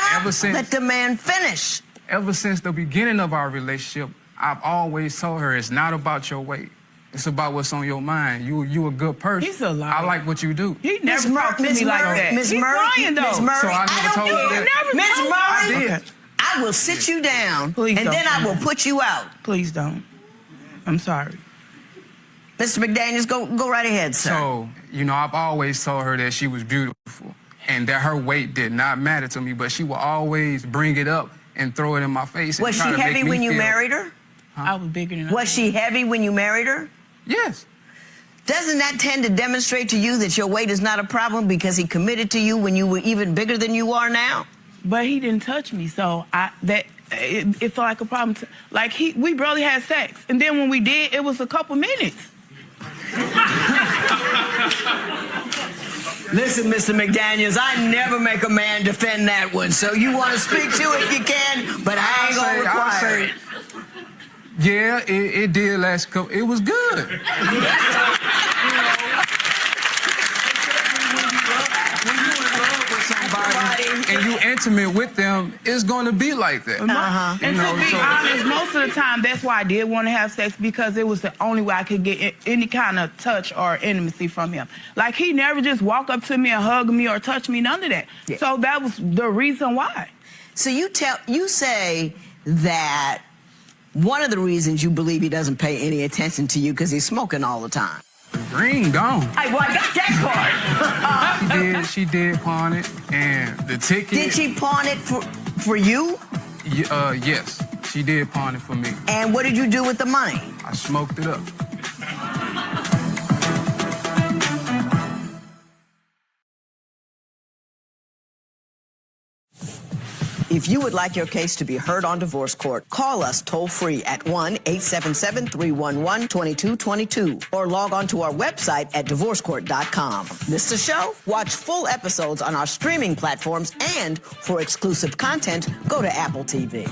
let the man finish. Ever since the beginning of our relationship, I've always told her it's not about your weight. It's about what's on your mind. You a good person. He's a liar. I like what you do. He never talked to me like that. Miss Murray, lying, though. Miss Murray, So I never told you that. Miss Murray, I did. I will sit you down, Please and don't. then I will put you out. Please don't. I'm sorry. Mr. McDaniels, go right ahead, sir. So, you know, I've always told her that she was beautiful and that her weight did not matter to me, but she will always bring it up and throw it in my face. Was she heavy when you married her? I was bigger than her. Was she heavy when you married her? Yes. Doesn't that tend to demonstrate to you that your weight is not a problem because he committed to you when you were even bigger than you are now? But he didn't touch me, so it felt like a problem. We barely had sex, and then when we did, it was a couple minutes. Listen, Mr. McDaniels, I never make a man defend that one. So you want to speak to it, you can, but I ain't going to require it. Yeah, it did last couple. It was good. When you in love with somebody, and you intimate with them, it's gonna be like that. And to be honest, most of the time, that's why I did want to have sex, because it was the only way I could get any kind of touch or intimacy from him. Like, he never just walk up to me and hug me or touch me, none of that. Yeah. So that was the reason why. So you say that one of the reasons you believe he doesn't pay any attention to you because he's smoking all the time. Ring gone. Hey, well, I got that part. She did pawn it, and the ticket. Did she pawn it for you? Yes, she did pawn it for me. And what did you do with the money? I smoked it up. If you would like your case to be heard on divorce court, call us toll-free at 1-877-311-2222 or log on to our website at divorcecourt.com. Missed a show? Watch full episodes on our streaming platforms, and for exclusive content, go to Apple TV.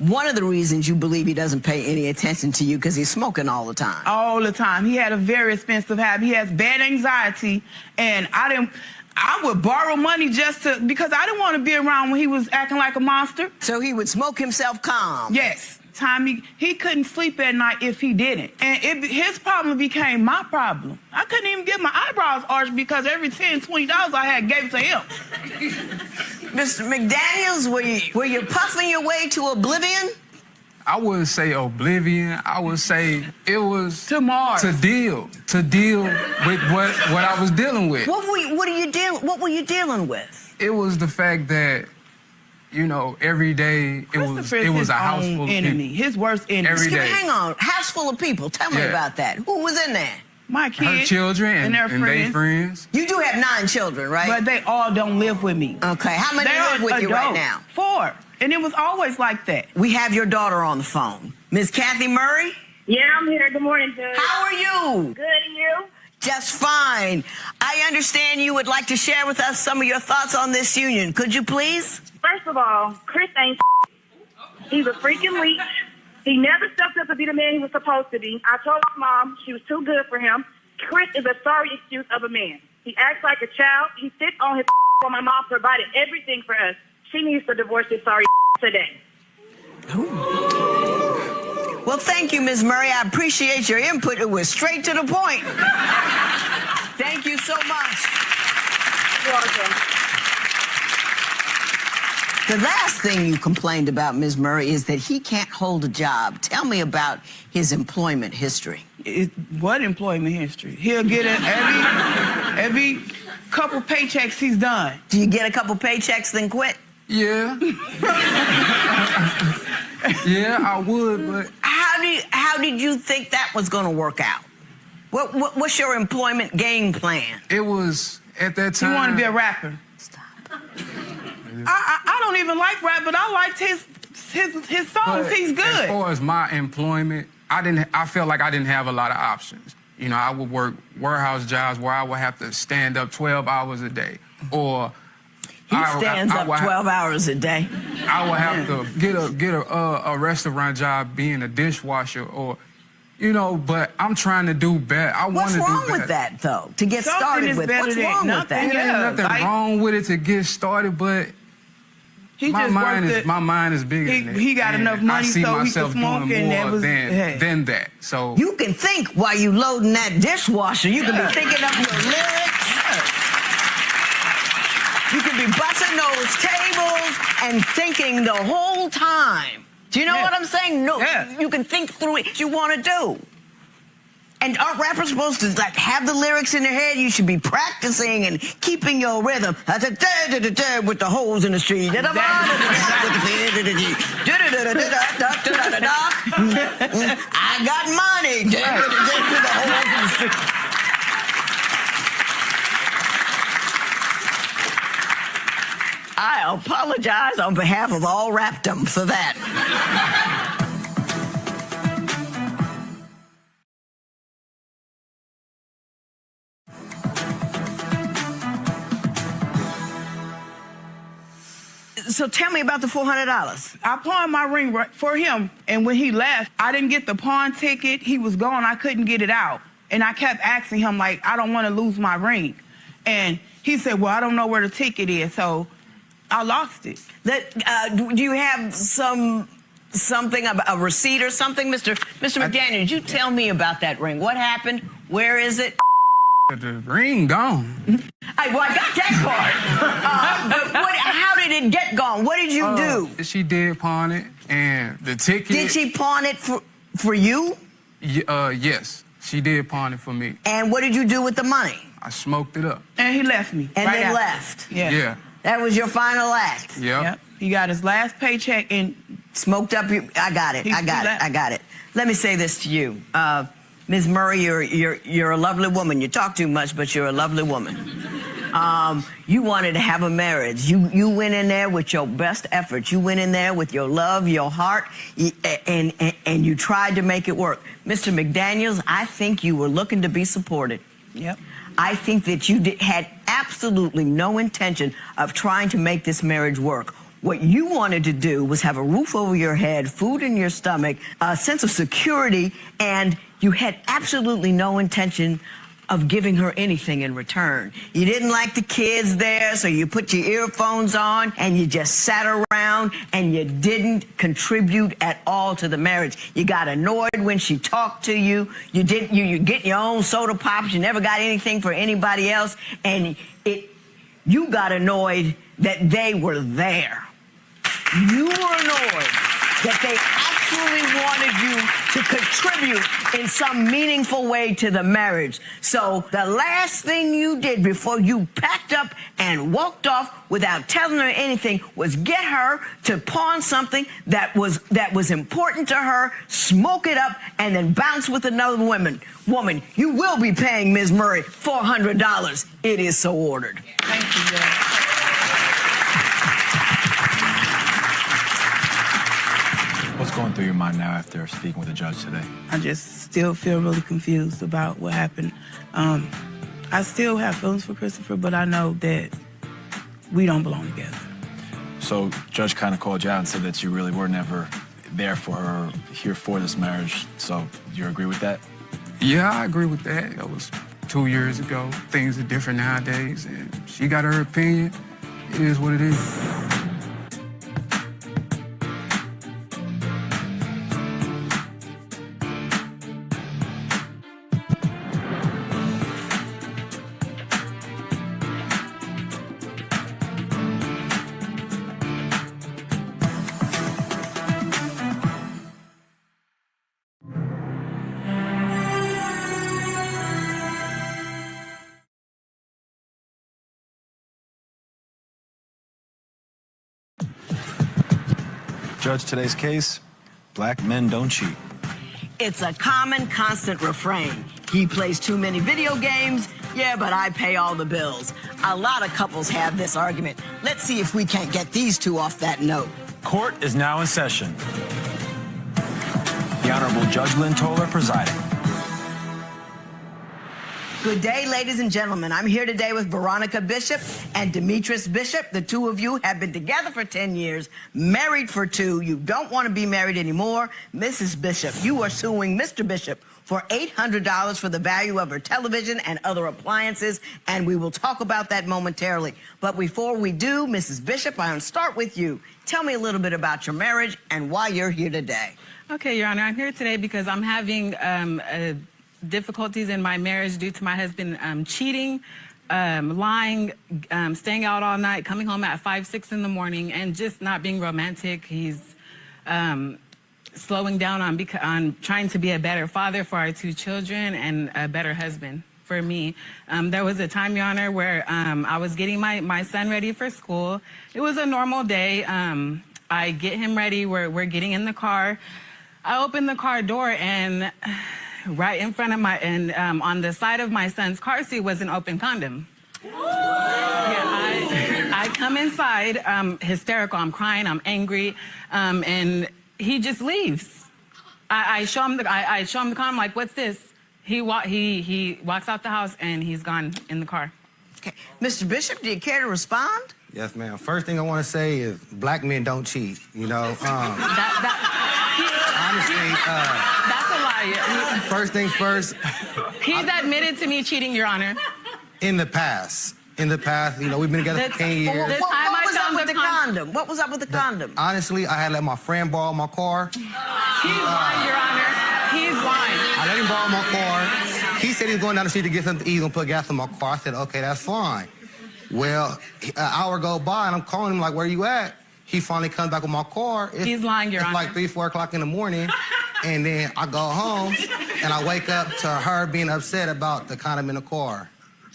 One of the reasons you believe he doesn't pay any attention to you because he's smoking all the time. All the time. He had a very expensive habit. He has bad anxiety, and I would borrow money because I didn't want to be around when he was acting like a monster. So he would smoke himself calm? Yes. He couldn't sleep at night if he didn't. And his problem became my problem. I couldn't even get my eyebrows arched because every $10, $20 I had gave to him. Mr. McDaniels, were you puffing your way to oblivion? I wouldn't say oblivion. I would say it was to Mars. To deal with what I was dealing with. What were you dealing with? It was the fact that, you know, every day it was a house full of enemy. people. His worst enemy. Every day. Hang on, house full of people. Tell me about that. Who was in there? My kids. Her children and their friends. You do have 9 children, right? But they all don't live with me. Okay, how many live with you right now? 4. And it was always like that. We have your daughter on the phone. Ms. Kathy Murray? Yeah, I'm here. Good morning, Judge. How are you? Good, and you? Just fine. I understand you would like to share with us some of your thoughts on this union. Could you please? First of all, Chris ain't He's a freaking leech. He never stepped up to be the man he was supposed to be. I told his mom she was too good for him. Chris is a sorry excuse of a man. He acts like a child. He sits on his while my mom provided everything for us. She needs to divorce his sorry today. Well, thank you, Ms. Murray. I appreciate your input. It was straight to the point. Thank you so much. You're welcome. The last thing you complained about, Ms. Murray, is that he can't hold a job. Tell me about his employment history. What employment history? He'll get it every couple paychecks he's done. Do you get a couple paychecks then quit? Yeah. Yeah, I would, but... How did you think that was going to work out? What's your employment game plan? It was, at that time... He wanted to be a rapper. Stop. I don't even like rap, but I liked his songs. He's good. As far as my employment, I felt like I didn't have a lot of options. You know, I would work warehouse jobs where I would have to stand up 12 hours a day, or... He stands up 12 hours a day. I would have to get a restaurant job being a dishwasher, or, you know, but I'm trying to do better. What's wrong with that, though, to get started with? What's wrong with that? There ain't nothing wrong with it to get started, but my mind is bigger than that. He got enough money so he can smoke, and more than that. So you can think while you loading that dishwasher. You can be thinking of your lyrics. You can be busting those tables and thinking the whole time. Do you know what I'm saying? No, you can think through it you want to do. And aren't rappers supposed to like have the lyrics in their head? You should be practicing and keeping your rhythm with the holes in the street. I got money. With the holes in the street. I apologize on behalf of all rapdom for that. So tell me about the $400. I pawned my ring for him, and when he left, I didn't get the pawn ticket. He was gone. I couldn't get it out. And I kept asking him, like, I don't want to lose my ring. And He said, well, I don't know where the ticket is, so I lost it. Do you have something, a receipt or something? Mr. McDaniel, did you tell me about that ring? What happened? Where is it? The ring gone. I got that part. But how did it get gone? What did you do? She did pawn it, and the ticket... Did she pawn it for you? Yes, she did pawn it for me. And what did you do with the money? I smoked it up. And he left me. And right then after. left? Yeah. That was your final act? Yep. He got his last paycheck and... Smoked up your... I got it. Let me say this to you. Ms. Murray, you're a lovely woman. You talk too much, but you're a lovely woman. You wanted to have a marriage. You went in there with your best efforts. You went in there with your love, your heart, and you tried to make it work. Mr. McDaniels, I think you were looking to be supported. Yep. I think that you had absolutely no intention of trying to make this marriage work. What you wanted to do was have a roof over your head, food in your stomach, a sense of security, and you had absolutely no intention of giving her anything in return. You didn't like the kids there, so you put your earphones on and you just sat around and you didn't contribute at all to the marriage. You got annoyed when she talked to you. You get your own soda pops. You never got anything for anybody else, and you got annoyed that they were there. You were annoyed that they actually wanted you to contribute in some meaningful way to the marriage. So the last thing you did before you packed up and walked off without telling her anything was get her to pawn something that was important to her, smoke it up, and then bounce with another woman. You will be paying Ms. Murray $400. It is so ordered. Thank you, Judge. What's going through your mind now after speaking with the judge today? I just still feel really confused about what happened. I still have feelings for Christopher, but I know that we don't belong together. So, judge kind of called you out and said that you really were never there for her, here for this marriage. So, do you agree with that? Yeah, I agree with that. It was 2 years ago. Things are different nowadays, and she got her opinion. It is what it is. Judge, today's case, black men don't cheat. It's a common, constant refrain. He plays too many video games. Yeah, but I pay all the bills. A lot of couples have this argument. Let's see if we can't get these two off that note. Court is now in session. The Honorable Judge Lynn Toler presiding. Good day, ladies and gentlemen. I'm here today with Veronica Bishop and Demetrius Bishop. The two of you have been together for 10 years, married for 2. You don't want to be married anymore. Mrs. Bishop, you are suing Mr. Bishop for $800 for the value of her television and other appliances, and we will talk about that momentarily. But before we do, Mrs. Bishop, I'll start with you. Tell me a little bit about your marriage and why you're here today. Okay, Your Honor, I'm here today because I'm having difficulties in my marriage due to my husband cheating, lying, staying out all night, coming home at 5, 6 in the morning, and just not being romantic. He's slowing down on trying to be a better father for our 2 children and a better husband for me. There was a time, Your Honor, where I was getting my son ready for school. It was a normal day. I get him ready. We're getting in the car. I open the car door, and right in front of on the side of my son's car seat was an open condom. Yeah, I come inside, hysterical, I'm crying, I'm angry, and he just leaves. I show him the condom, I'm like, what's this? He walks out the house and he's gone in the car. Okay. Mr. Bishop, do you care to respond? Yes, ma'am. First thing I want to say is black men don't cheat, you know. Honestly, that's a lie. First things first. He's admitted to me cheating, Your Honor. In the past. in the past. You know, we've been together for 10 years. What was up with the condom? What was up with the condom? Honestly, I had let my friend borrow my car. He's lying, Your Honor. He's lying. I let him borrow my car. He said he was going down the street to get something to eat and put gas in my car. I said, okay, that's fine. Well, an hour go by, and I'm calling him like, where you at? He finally comes back with my car. He's lying, Your Honor. It's like 3, 4 o'clock in the morning, and then I go home, and I wake up to her being upset about the condom in the car.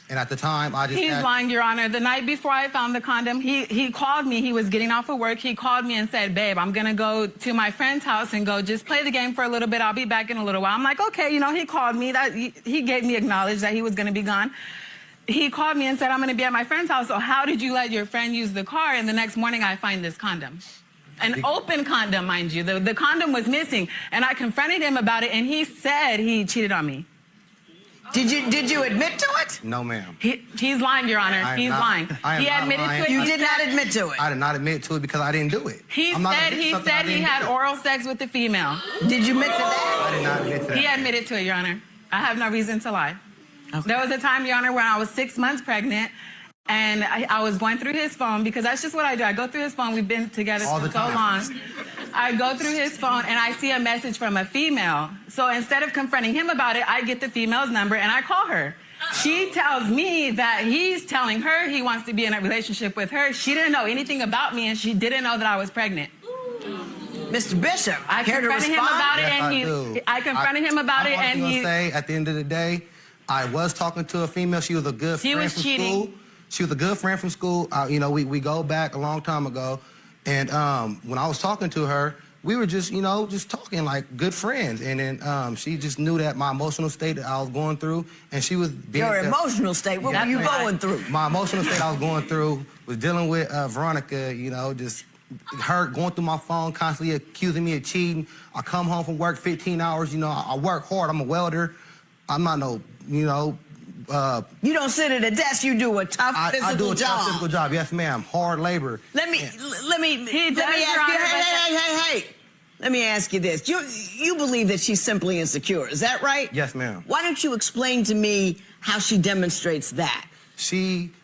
And at the time, I just He's lying, Your Honor. The night before I found the condom, he called me. He was getting off of work. He called me and said, babe, I'm going to go to my friend's house and go just play the game for a little bit. I'll be back in a little while. I'm like, okay, you know, he called me. He gave me acknowledged that he was going to be gone. He called me and said, I'm going to be at my friend's house. So how did you let your friend use the car? And the next morning, I find this condom. An open condom, mind you. The condom was missing. And I confronted him about it, and he said he cheated on me. Did you admit to it? No, ma'am. He's lying, Your Honor. He's lying. He admitted to it. You did not admit to it. I did not admit to it because I didn't do it. He said he had oral sex with the female. Did you admit to that? I did not admit to that. He admitted to it, Your Honor. I have no reason to lie. Okay. There was a time, Your Honor, when I was 6 months pregnant, and I was going through his phone because that's just what I do. I go through his phone. We've been together for so long. I go through his phone, and I see a message from a female. So instead of confronting him about it, I get the female's number, and I call her. She tells me that he's telling her he wants to be in a relationship with her. She didn't know anything about me, and she didn't know that I was pregnant. Mr. Bishop, I confronted him about it, and I confronted him about it, and he. Say at the end of the day, I was talking to a female. She was a good friend from school. She was a good friend from school. You know, we go back a long time ago, and when I was talking to her, we were just, you know, just talking like good friends. And then she just knew that my emotional state that I was going through, and she was being. Your emotional state? What were you going through? My emotional state I was going through was dealing with Veronica. You know, just her going through my phone, constantly accusing me of cheating. I come home from work 15 hours. You know, I work hard. I'm a welder. I'm not no, you know. You don't sit at a desk. You do a tough physical job. I do a tough physical job. Yes, ma'am. Hard labor. Let me ask you. Hey. Let me ask you this. You believe that she's simply insecure. Is that right? Yes, ma'am. Why don't you explain to me how she demonstrates that?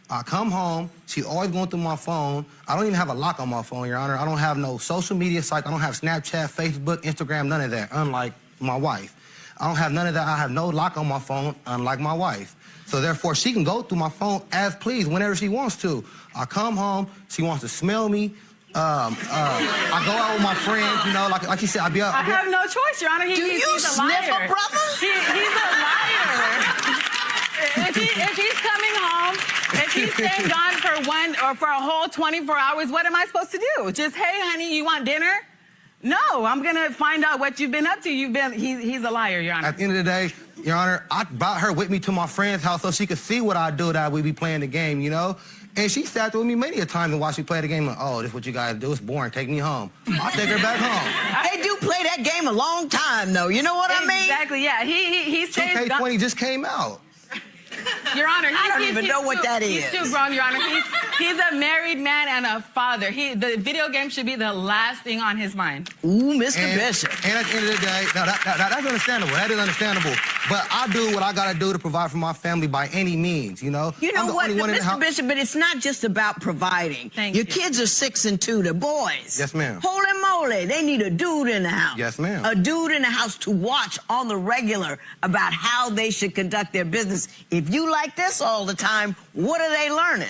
I come home. She's always going through my phone. I don't even have a lock on my phone, Your Honor. I don't have no social media site. I don't have Snapchat, Facebook, Instagram, none of that, unlike my wife. I don't have none of that. I have no lock on my phone, unlike my wife. So therefore, she can go through my phone as pleased whenever she wants to. I come home. She wants to smell me. I go out with my friends, you know, like you said, I have no choice, Your Honor. Do you sniff a brother? He's a liar. If he's coming home, if he's staying gone for a whole 24 hours, what am I supposed to do? Just, hey, honey, you want dinner? No, I'm gonna find out what you've been up to. He's a liar, Your Honor. At the end of the day, Your Honor, I brought her with me to my friend's house so she could see what I do, that we be playing the game, you know? And she sat there with me many a time and watched me play the game. Like, oh, this is what you guys do. It's boring. Take me home. I'll take her back home. They do play that game a long time, though. You know what I mean? Exactly, yeah. He stays 2K20 just came out. Your Honor, I don't even know what that is. He's too grown, Your Honor. He's a married man and a father. The video game should be the last thing on his mind. Ooh, Mr. Bishop. And at the end of the day, that's understandable. That is understandable. But I do what I got to do to provide for my family by any means, you know? You know what, Mr. Bishop, but it's not just about providing. Thank Your you. kids are 6 and 2, the boys. Yes, ma'am. Holy moly, they need a dude in the house. Yes, ma'am. A dude in the house to watch on the regular about how they should conduct their business. If you like this all the time, what are they learning?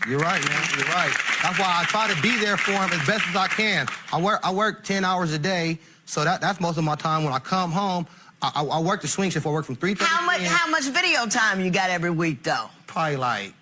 You're right, man. You're right. That's why I try to be there for them as best as I can. I work 10 hours a day, so that's most of my time. When I come home, I work the swing shift. I work from 3:30 How much video time you got every week, though? Probably like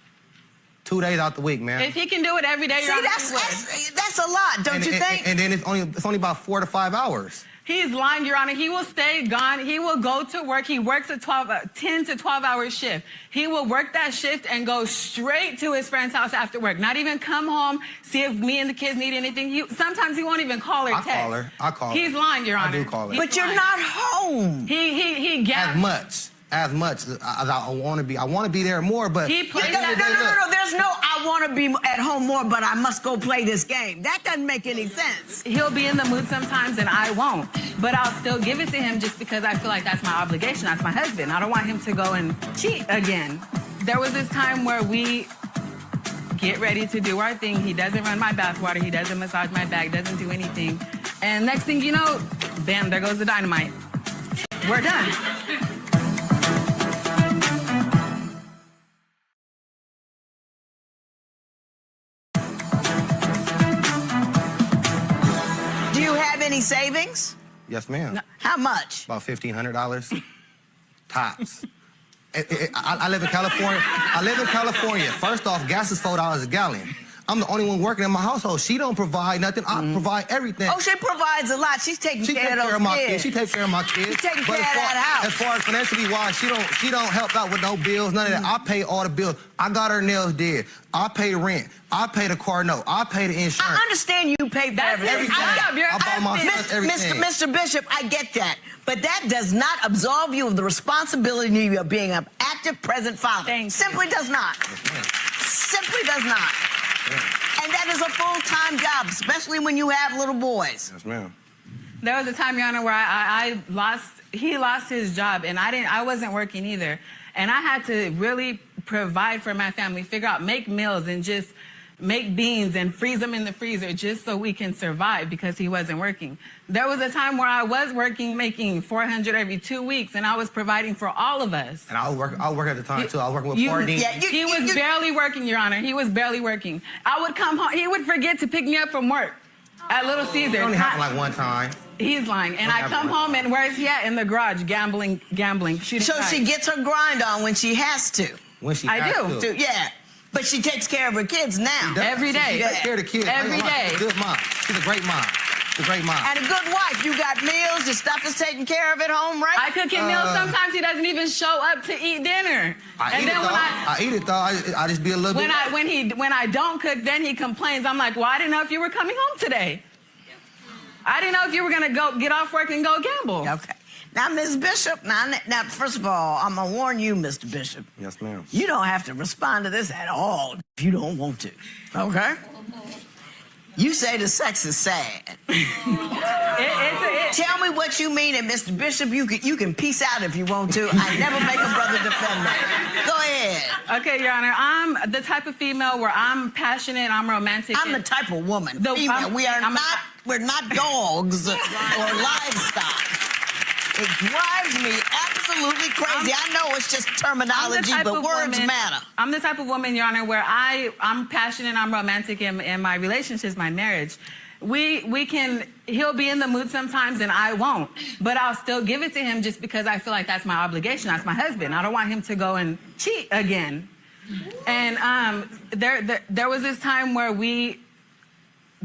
2 days out the week, man. If he can do it every day, Your Honor, that's a lot, don't you think? And then it's only about 4 to 5 hours. He's lying, Your Honor. He will stay gone. He will go to work. He works a 10 to 12-hour shift. He will work that shift and go straight to his friend's house after work. Not even come home, see if me and the kids need anything. Sometimes he won't even call or text. I call her. He's lying, Your Honor. I do call her. But you're not home. He gets as much as I want to be. I want to be there more, but he plays no. There's no I want to be at home more, but I must go play this game. That doesn't make any sense. He'll be in the mood sometimes, and I won't. But I'll still give it to him just because I feel like that's my obligation. That's my husband. I don't want him to go and cheat again. there was this time where we get ready to do our thing. He doesn't run my bathwater. He doesn't massage my back, doesn't do anything. And next thing you know, bam, there goes the dynamite. We're done. Do you have any savings? Yes, ma'am. No. How much? About $1,500 tops. I live in California. I live in California. First off, gas is $4 a gallon. I'm the only one working in my household. She don't provide nothing. I provide everything. Oh, she provides a lot. She's taking care of those kids. She takes care of my kids. She's taking care of that house. As far as financially wise, she don't help out with no bills, none of that. I pay all the bills. I got her nails did. I pay rent. I pay the car note. I pay the insurance. I understand you pay for everything. I buy my sons everything. Mr. Bishop, I get that. But that does not absolve you of the responsibility of being an active, present father. Simply does not. Simply does not. And that is a full-time job, especially when you have little boys. Yes, ma'am. There was a time, Your Honor, where he lost his job, and I wasn't working either. And I had to really provide for my family, figure out, make meals, and just make beans and freeze them in the freezer just so we can survive because he wasn't working. There was a time where I was working, making $400 every 2 weeks, and I was providing for all of us. And I work at the time, too. I was working with Pardine. He was barely working, Your Honor. He was barely working. I would come home. He would forget to pick me up from work at Little Caesars. It only happened like one time. He's lying. And I come home, and where's he at? In the garage, gambling. So she gets her grind on when she has to. When she has to. Yeah. But she takes care of her kids now. Every day. She takes care of the kids. Every day. She's a good mom. She's a great mom. She's a great mom. And a good wife. You got meals. Your stuff is taken care of at home, right? I cook him meals. Sometimes he doesn't even show up to eat dinner. I eat it, though. I just be a little bit... When I don't cook, then he complains. I'm like, well, I didn't know if you were coming home today. I didn't know if you were going to go get off work and go gamble. Okay. Now, Ms. Bishop, now, first of all, I'm going to warn you, Mr. Bishop. Yes, ma'am. You don't have to respond to this at all if you don't want to, okay? You say the sex is sad. Tell me what you mean, and Mr. Bishop, you can peace out if you want to. I never make a brother defend that. Go ahead. Okay, Your Honor, I'm the type of female where I'm passionate, I'm romantic. I'm the type of woman. Female. We're not dogs or livestock. It drives me absolutely crazy. I know it's just terminology, but words matter. I'm the type of woman, Your Honor, where I'm passionate, I'm romantic in my relationships, my marriage. He'll be in the mood sometimes and I won't, but I'll still give it to him just because I feel like that's my obligation. That's my husband. I don't want him to go and cheat again. And there was this time where we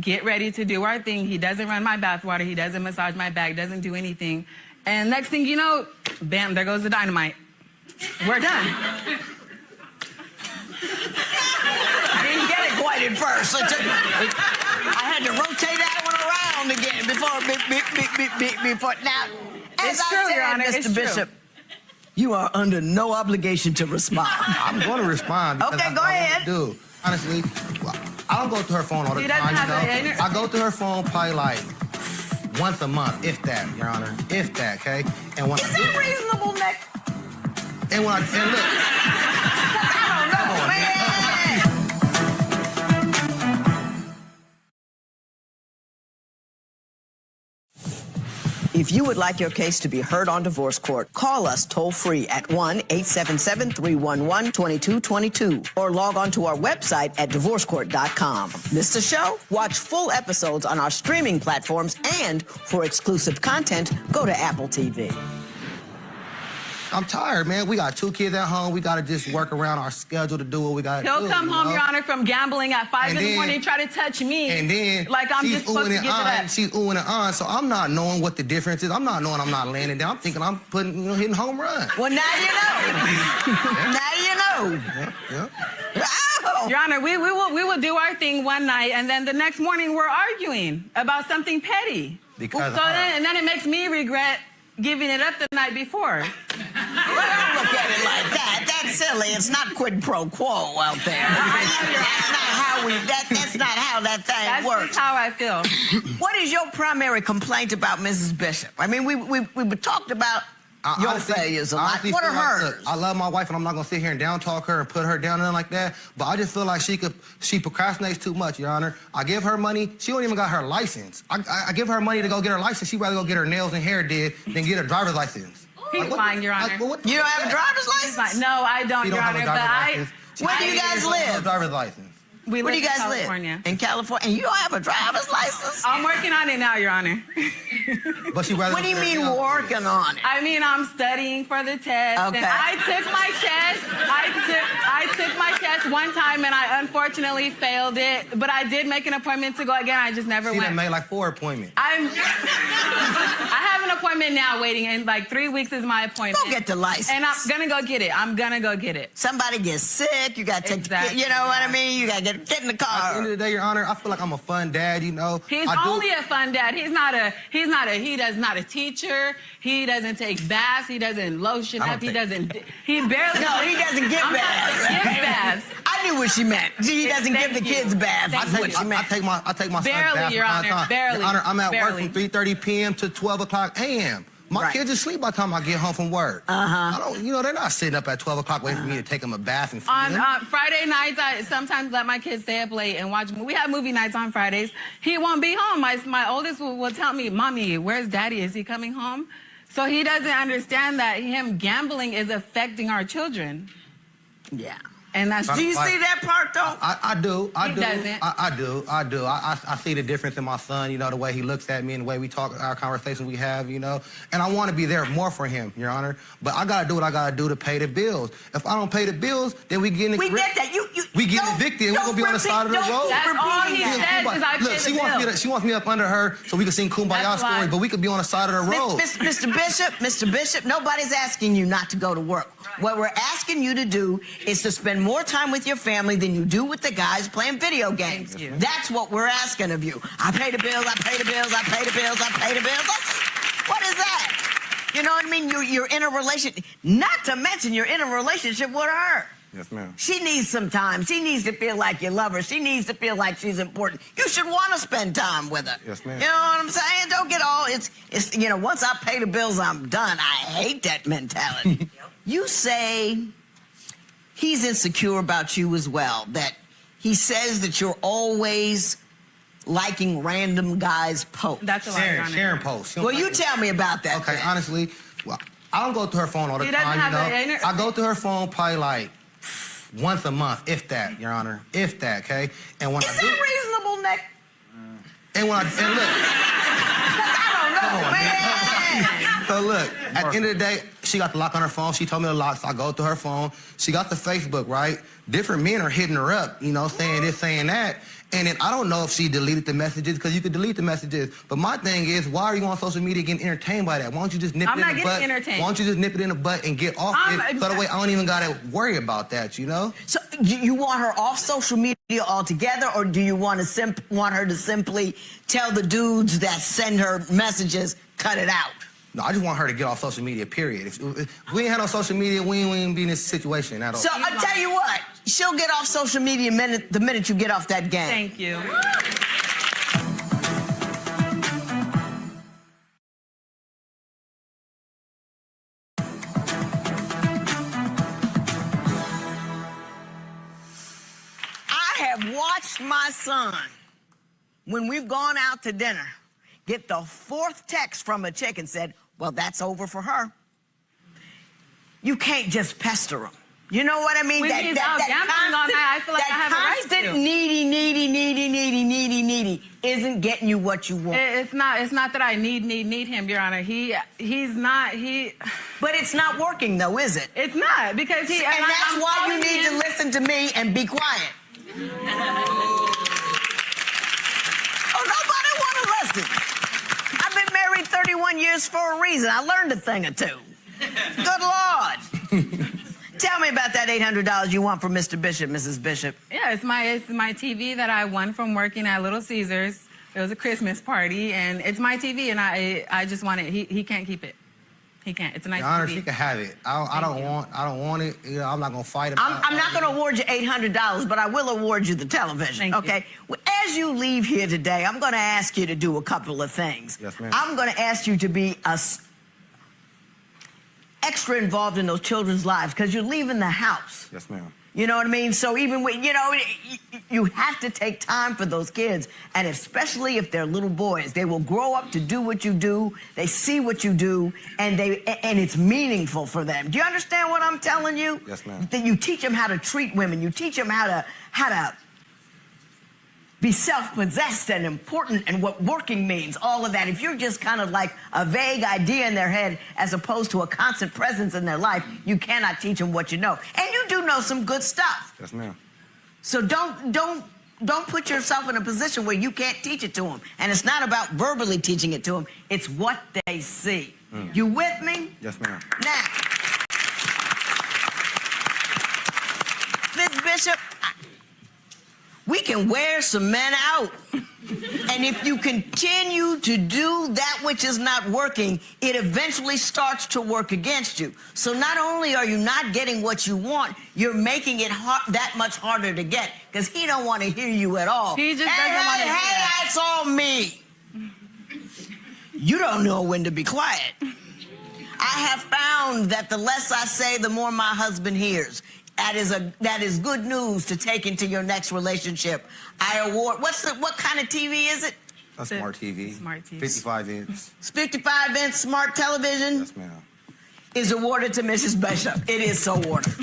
get ready to do our thing. He doesn't run my bathwater. He doesn't massage my back, doesn't do anything. And next thing you know, bam, there goes the dynamite. We're done. I didn't get it quite at first. I had to rotate that one around again before. Now, as I said, Your Honor, Mr. Bishop, you are under no obligation to respond. I'm going to respond because okay, go ahead. Do. Honestly, I don't go to her phone all the time. I go to her phone probably like once a month, if that, Your Honor, if that, okay? And when Is that reasonable, Nick? And when look. I don't know, man. If you would like your case to be heard on divorce court, call us toll-free at 1-877-311-2222 or log on to our website at divorcecourt.com. Missed the show? Watch full episodes on our streaming platforms, and for exclusive content, go to Apple TV. I'm tired, man. We got 2 kids at home. We got to just work around our schedule to do what we got to do. He'll come home, Your Honor, from gambling at 5 in the morning, try to touch me. And then like I'm just supposed to give it up. She's oohing and on, so I'm not knowing what the difference is. I'm not knowing I'm not landing down. I'm thinking I'm hitting home run. Well, now you know. Now you know. Yeah. Oh. Your Honor, we will do our thing one night, and then the next morning we're arguing about something petty. And then it makes me regret giving it up the night before. Well, don't look at it like that. That's silly. It's not quid pro quo out there. That's not how that thing works. That's just how I feel. What is your primary complaint about Mrs. Bishop? I mean, we talked about your failures a lot. What are hers? Look, I love my wife, and I'm not gonna sit here and down talk her and put her down and like that. But I just feel like she procrastinates too much, Your Honor. I give her money. She don't even got her license. I give her money to go get her license. She'd rather go get her nails and hair did than get her driver's license. He's fine, Your Honor. You don't have a driver's license? No, I don't, Your Honor. But where do you guys live? Driver's license. Where do you guys California. live? In California. And you don't have a driver's license? I'm working on it now, Your Honor. But she rather. What do you mean working on it? I mean, I'm studying for the test. Okay. And I took my test. I took my test one time, and I unfortunately failed it. But I did make an appointment to go again. I just never She went. done made like 4 appointments. I have an appointment now waiting, and like 3 weeks is my appointment. Go get the license. And I'm gonna go get it. I'm gonna go get it. Somebody gets sick, you gotta take the kid, you know what I mean? You gotta get in the car. At the end of the day, Your Honor, I feel like I'm a fun dad, you know. He's only a fun dad. He does not a teacher. He doesn't take baths. He doesn't lotion up. He barely. No, he doesn't give baths. Give baths. I knew what she meant. He doesn't give the kids baths. That's what she meant. I take my son Barely, bath Your from time to Honor. time. Barely. Your Honor, I'm at Barely. work from 3:30 p.m. to 12 o'clock a.m. My kids are asleep by the time I get home from work. I don't, they're not sitting up at 12 o'clock waiting for me to take them a bath and feed them. On Friday nights, I sometimes let my kids stay up late and watch. We have movie nights on Fridays. He won't be home. My oldest will tell me, "Mommy, where's Daddy? Is he coming home?" So he doesn't understand that him gambling is affecting our children. Yeah. And that's. Do you see that part though? I do. He doesn't. I do. I see the difference in my son, the way he looks at me and the way we talk, our conversations we have, And I want to be there more for him, Your Honor. But I got to do what I got to do to pay the bills. If I don't pay the bills, then we get We get that. we get evicted and we're going to be on the side of the road. That's all he says is I pay the bills. She wants me up under her so we can sing Kumbaya story, but we could be on the side of the road. Mr. Bishop, nobody's asking you not to go to work. What we're asking you to do is to spend more time with your family than you do with the guys playing video games. That's what we're asking of you. I pay the bills, I pay the bills, I pay the bills, I pay the bills. What is that? You know what I mean? You're in a relationship. Not to mention you're in a relationship with her. Yes, ma'am. She needs some time. She needs to feel like you love her. She needs to feel like she's important. You should want to spend time with her. Yes, ma'am. You know what I'm saying? Don't get all, it's once I pay the bills, I'm done. I hate that mentality. You say he's insecure about you as well, that he says that you're always liking random guys' posts. That's a lie. Sharing posts. Well, you tell me about that. Okay, honestly, well, I don't go to her phone all the He doesn't time, have I go to her phone probably like once a month, if that, Your Honor, if that, okay? And when Is that reasonable, Nick? And when I don't know, man. So look, at the end of the day, she got the lock on her phone. She told me the lock, so I go to her phone. She got the Facebook, right? Different men are hitting her up, saying this, saying that. And then I don't know if she deleted the messages, because you could delete the messages. But my thing is, why are you on social media getting entertained by that? Why don't you just nip it in the butt? I'm not getting entertained. Why don't you just nip it in the butt and get off it? So that way I don't even gotta worry about that, So you want her off social media altogether, or do you want her to simply tell the dudes that send her messages, cut it out? No, I just want her to get off social media, period. If we ain't had no social media, we ain't be in this situation at all. So I tell you what, she'll get off social media the minute you get off that game. Thank you. I have watched my son, when we've gone out to dinner, get the 4th text from a chick and said, well, that's over for her. You can't just pester him. You know what I mean? When he's out gambling all night, I feel like I have a right to. That constant needy isn't getting you what you want. It's not that I need him, Your Honor. He's not. But it's not working though, is it? It's not, because and that's why you need to listen to me and be quiet. Oh, nobody want to listen. I've been married 31 years for a reason. I learned a thing or two. Good Lord. Tell me about that $800 you want from Mr. Bishop, Mrs. Bishop. Yeah, it's my TV that I won from working at Little Caesars. It was a Christmas party, and it's my TV, and I just want it. He can't keep it. He can't. It's a nice Your Honor, TV. she can have it. I don't want it. I'm not gonna fight about it. I'm not going to award you $800, but I will award you the television. Thank okay. Well, as you leave here today, I'm going to ask you to do a couple of things. Yes, ma'am. I'm going to ask you to be extra involved in those children's lives because you're leaving the house. Yes, ma'am. You know what I mean? So even when, you know, you have to take time for those kids. And especially if they're little boys, they will grow up to do what you do. They see what you do, and it's meaningful for them. Do you understand what I'm telling you? Yes, ma'am. That you teach them how to treat women. You teach them how to be self-possessed and important and what working means, all of that. If you're just kind of like a vague idea in their head as opposed to a constant presence in their life, you cannot teach them what you know. And you do know some good stuff. Yes, ma'am. So don't put yourself in a position where you can't teach it to them. And it's not about verbally teaching it to them. It's what they see. You with me? Yes, ma'am. Now, Ms. Bishop, we can wear some men out. And if you continue to do that which is not working, it eventually starts to work against you. So not only are you not getting what you want, you're making it that much harder to get because he don't want to hear you at all. He just doesn't want to hear that. Hey, it's all me. You don't know when to be quiet. I have found that the less I say, the more my husband hears. That is good news to take into your next relationship. I award, what kind of TV is it? A smart TV. Smart TV. 55 inch. 55-inch smart television? Yes, ma'am. Is awarded to Mrs. Bishop. It is so awarded.